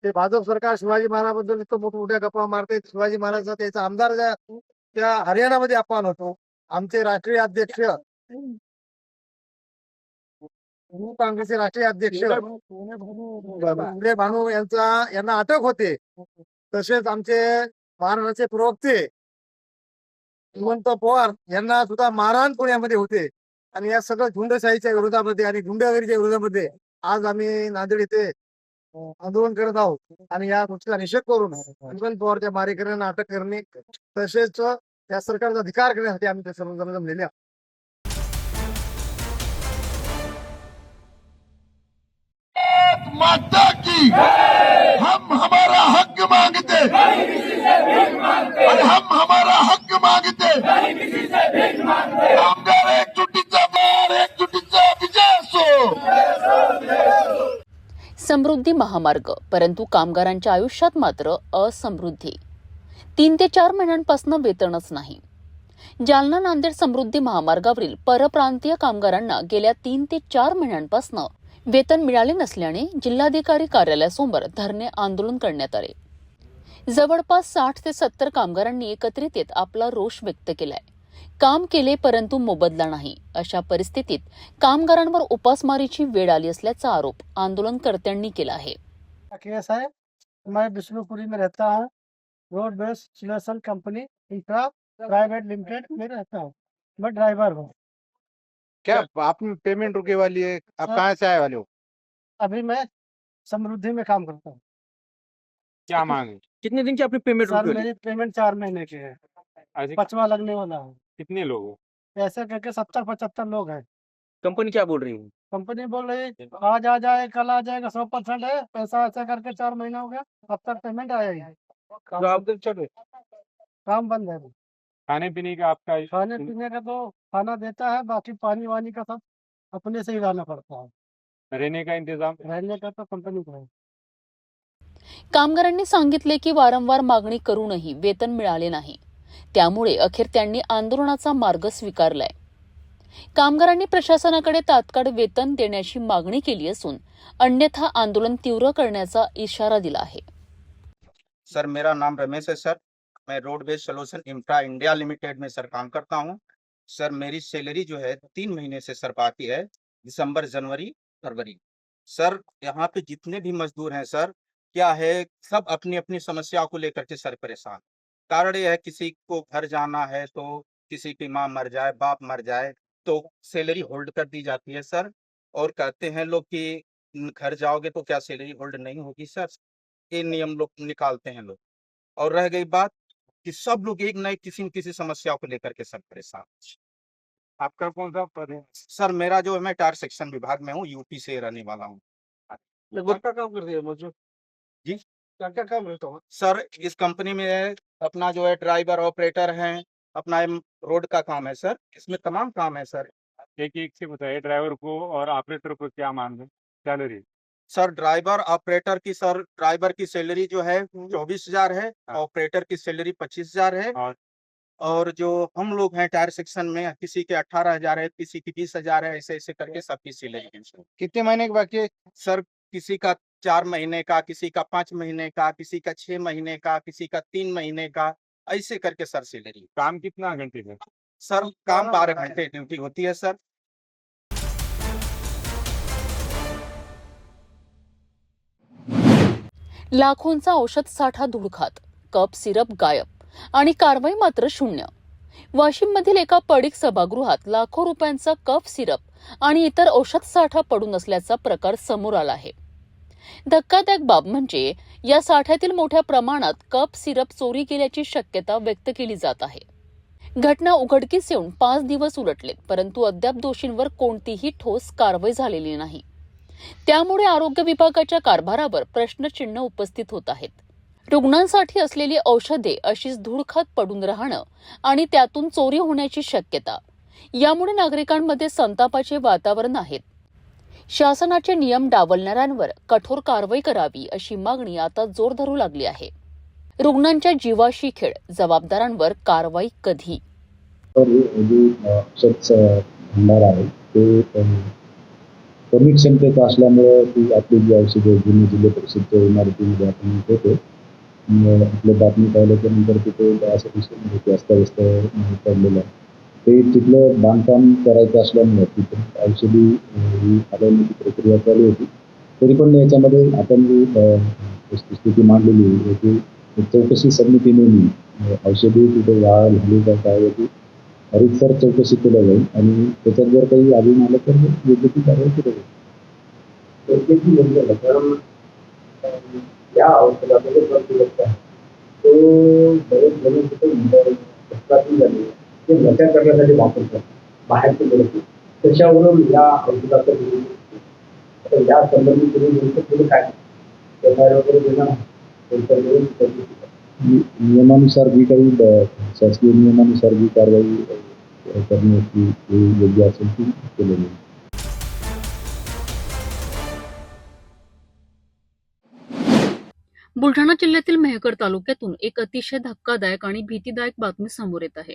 ते भाजप सरकार शिवाजी महाराजांबद्दल इतकं मोठमोठ्या गप्पा मारते. शिवाजी महाराज त्याचा आमदार त्या हरियाणामध्ये अपमान होतो. आमचे राष्ट्रीय अध्यक्ष काँग्रेसचे राष्ट्रीय अध्यक्ष उदय भानू यांना अटक होते. तसेच आमचे महाराष्ट्राचे प्रवक्ते हेमंत पवार यांना सुद्धा मारहाण पुण्यामध्ये होते. आणि या सगळं झुंडशाहीच्या विरोधामध्ये आणि गुंडगिरीच्या विरोधामध्ये आज आम्ही नांदेड येथे आंदोलन करत आहोत. आणि या गोष्टीचा निषेध करून हेमंत पवारच्या मारेकऱ्यांना अटक करणे तसेच या सरकारचा अधिकार करण्यासाठी आम्ही ते सर्व जमलेले आहोत. माता की हम हमारा हक मांगते और हम हमारा हक मांगते. कामगार एकजुटीचा विजय असो. समृद्धी महामार्ग, परंतु कामगारांच्या आयुष्यात मात्र असमृद्धी. 3 ते 4 महिन्यांपासून वेतनच नाही. जालना नांदेड समृद्धी महामार्गावरील परप्रांतीय कामगारांना गेल्या 3 ते 4 महिन्यांपासून वेतन मिळाले नसल्याने जिल्हाधिकारी कार्यालयासमोर धरणे आंदोलन करण्यात आले. जवळपास 60 ते 70 कामगारांनी एकत्रित येत आपला रोष व्यक्त केलाय. काम केले परंतु मोबदला नाही. अशा परिस्थितीत कामगारांवर उपासमारीची वेळ आली असल्याचा आरोप आंदोलनकर्त्यांनी केला आहे. केस है, मैं विष्णुपुरी में रहता हूँ. Road based selection company infra private limited में रहता हूँ. मैं ड्राइवर हूँ. क्या आप पेमेंट रुके वाली है? आप कहाँ से आए वाले हो? अभी मैं समृद्धि में काम करता हूँ. क्या मांग है? कितने दिन की आपने पेमेंट सर मेरी पेमेंट 4 महीने की है. 5वां लगने वाला है. कितने लोग हो? ऐसे करके 70-75 लोग हैं. कंपनी क्या बोल रही है? कंपनी बोल रही है आज आ जाए कल आ जाएगा, 100% है पैसा. ऐसा करके 4 महीना हो गया, अब तक पेमेंट आया ही. काम बंद है. खाने पीने का आपका खाने पीने का तो खाना देता है, बाकी पानी वानी का सब अपने से ही लाना पड़ता है. रहने का इंतजाम? रहने का तो कंपनी को है. कामगारांनी सांगितले की वारंवार मागणी करूनही वेतन मिळाले नाही. त्यामुळे अखेर त्यांनी आंदोलनाचा मार्ग स्वीकारलाय. कामगारांनी प्रशासनाकडे तात्काळ वेतन देण्याची मागणी केली असून अन्यथा आंदोलन तीव्र करण्याचा इशारा दिला आहे. सर मेरा नाम रमेश है. सर मैं road based solution infra India limited में सर काम करता हूं. सर मेरी सैलरी जो है 3 महीने से सर बाकी है, दिसंबर, जनवरी, फरवरी. सर यहाँ पे जितने भी मजदूर हैं सर, क्या है सब अपनी अपनी समस्या को लेकर के सर परेशान. कारण ये है किसी को घर जाना है तो किसी की माँ मर जाए, बाप मर जाए तो सैलरी होल्ड कर दी जाती है सर. और कहते हैं लोग कि घर जाओगे तो क्या सैलरी होल्ड नहीं होगी सर. ये नियम लोग निकालते हैं लोग. और रह गई बात कि सब लोग एक नए किसी न किसी समस्या को लेकर के सब परेशान. आपका कौन सा पद है? सर मेरा जो है मैं टायर सेक्शन विभाग में हूँ, यूपी से रहने वाला हूँ. लगभग क्या काम करते हैं मजदूर? जी क्या क्या काम रहता है? सर इस कंपनी में अपना जो है ड्राइवर ऑपरेटर हैं, अपना रोड का काम है सर. इसमें तमाम काम है सर. एक एक से बताइए, ड्राइवर को और ऑपरेटर को क्या मांग है सैलरी? सर ड्राइवर ऑपरेटर की सर ड्राइवर की सैलरी जो है 24,000 है, ऑपरेटर की सैलरी 25,000 है. और जो हम लोग हैं टायर सेक्शन में, किसी के 18,000 है, किसी की 20,000 है, ऐसे ऐसे करके सबकी सैलरी है. कितने महीने के बाकी है? सर किसी का 4 महीने का, किसी का 5 महीने का, किसी का 6 महीने का, किसी का 3 महीने का, ऐसे करके सर सैलरी. काम कितना घंटे का? सर काम 12 घंटे ड्यूटी होती है सर. लाखोंचा औषध साठा धुडखात, कप सिरप गायब आणि कारवाई मात्र शून्य. वाशिममधील एका पडीक सभागृहात लाखो रुपयांचा कफ सिरप आणि इतर औषध साठा पडून असल्याचा प्रकार समोर आला आहे. धक्कादायक बाब म्हणजे या साठ्यातील मोठ्या प्रमाणात कप सिरप चोरी केल्याची शक्यता व्यक्त केली जात आहे. घटना उघडकीस येऊन 5 दिवस उलटलेत, परंतु अद्याप दोषींवर कोणतीही ठोस कारवाई झालेली नाही. त्यामुळे आरोग्य विभागाच्या कारभारावर प्रश्नचिन्ह उपस्थित होत आहेत. रुग्णांसाठी असलेली औषधे अशीच धूळखात पडून राहणं आणि त्यातून चोरी होण्याची शक्यता, यामुळे नागरिकांमध्ये संतापाचे वातावरण आहे. शासनाचे नियम डावलणाऱ्यांवर कठोर कारवाई करावी अशी मागणी आता जोर धरू लागली आहे. रुग्णांच्या जीवाशी खेळ, जबाबदारांवर कारवाई कधी? भंडार आहे ते कमी क्षमतेचं असल्यामुळे ती आपली जी औषधं जुन्या जिल्हा परिषदच्या इमारतीमध्ये आपण होतो आपले बातमी पाहिल्याच्या नंतर तिथे असं दिसून येतं की अस्ताव्यस्त पडलेलं आहे. ते तिथलं बांधकाम करायचं असल्यामुळे तिथे औषधी ही हलवण्याची प्रक्रिया चालू होती. तरी पण याच्यामध्ये आपण जी स्थिती मांडलेली आहे की चौकशी समिती नेमली औषधी तिथे वाळ झाली का काय याची हरितसर चौकशी केल्या जाईल आणि त्याच्यात जर काही आढळून आलं तर योग्य ती कारवाई केली जाईल. प्रत्येकी योग्य कारण या औषधामध्ये प्रक्रिया तो बरेच जण तिथे झाले ते नशा करण्यासाठी वापरतात बाहेरचे लोक त्याच्यावरून या औषधाचा आता या संबंधित तुम्ही काय वगैरे देणार नियमानुसार जी काही शासकीय नियमानुसार जी कारवाई करण्याची योग्य असेल ती केलेली आहे. बुलढाणा जिल्ह्यातील मेहकर तालुक्यातून एक अतिशय धक्कादायक आणि भीतीदायक बातमी समोर येत आहे.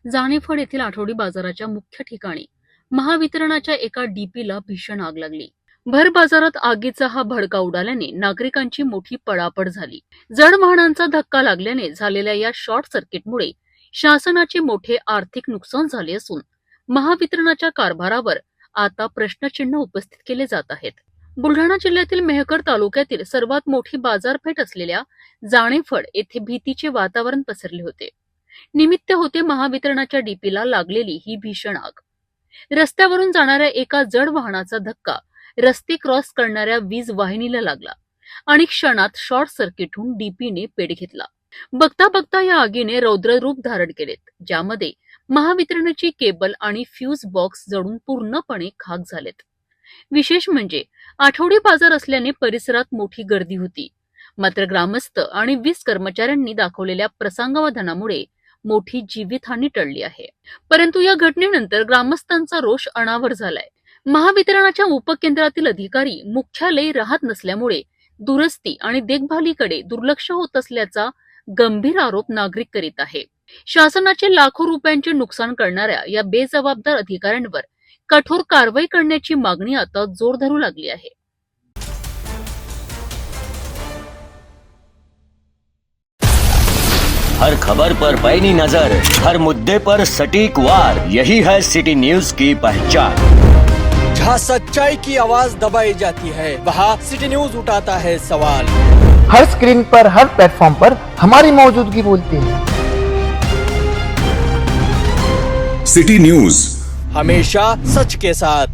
जाणेफळ येथील आठवडी बाजाराच्या मुख्य ठिकाणी महावितरणाच्या एका डीपीला भीषण आग लागली. भर बाजारात आगीचा हा भडका उडाल्याने नागरिकांची मोठी पळापळ झाली. जड वाहनांचा धक्का लागल्याने झालेल्या या शॉर्ट सर्किटमुळे शासनाचे मोठे आर्थिक नुकसान झाले असून महावितरणाच्या कारभारावर आता प्रश्नचिन्ह उपस्थित केले जात आहेत. बुलढाणा जिल्ह्यातील मेहकर तालुक्यातील सर्वात मोठी बाजारपेठ असलेल्या जाणेफळ येथे भीतीचे वातावरण पसरले होते. निमित्त होते महावितरणाच्या डीपीला लागलेली ही भीषण आग. रस्त्यावरून जाणाऱ्या एका जड वाहनाचा धक्का रस्ते क्रॉस करणाऱ्या वीज वाहिनीला लागला आणि क्षणात शॉर्ट सर्किट होऊन डीपीने पेट घेतला. बघता बघता या आगीने रौद्र रूप धारण केलेत, ज्यामध्ये महावितरणाची केबल आणि फ्यूज बॉक्स जळून पूर्णपणे खाक झालेत. विशेष म्हणजे आठवडी बाजार असल्याने परिसरात मोठी गर्दी होती. मात्र ग्रामस्थ आणि वीज कर्मचाऱ्यांनी दाखवलेल्या प्रसंगावधानामुळे मोठी जीवितहानी टळली आहे. परंतु या घटनेनंतर ग्रामस्थांचा रोष अनावर झालाय. महावितरणाच्या उपकेंद्रातील अधिकारी मुख्यालयी राहत नसल्यामुळे दुरुस्ती आणि देखभालीकडे दुर्लक्ष होत असल्याचा गंभीर आरोप नागरिक करीत आहे. शासनाचे लाखो रुपयांचे नुकसान करणाऱ्या या बेजबाबदार अधिकाऱ्यांवर कठोर कारवाई करण्याची मागणी आता जोर धरू लागली आहे. हर खबर पर पैनी नजर, हर मुद्दे पर सटीक वार, यही है सिटी न्यूज की पहचान। जहाँ सच्चाई की आवाज दबाई जाती है वहाँ सिटी न्यूज उठाता है सवाल। हर स्क्रीन पर, हर प्लेटफॉर्म पर हमारी मौजूदगी बोलती है। सिटी न्यूज हमेशा सच के साथ।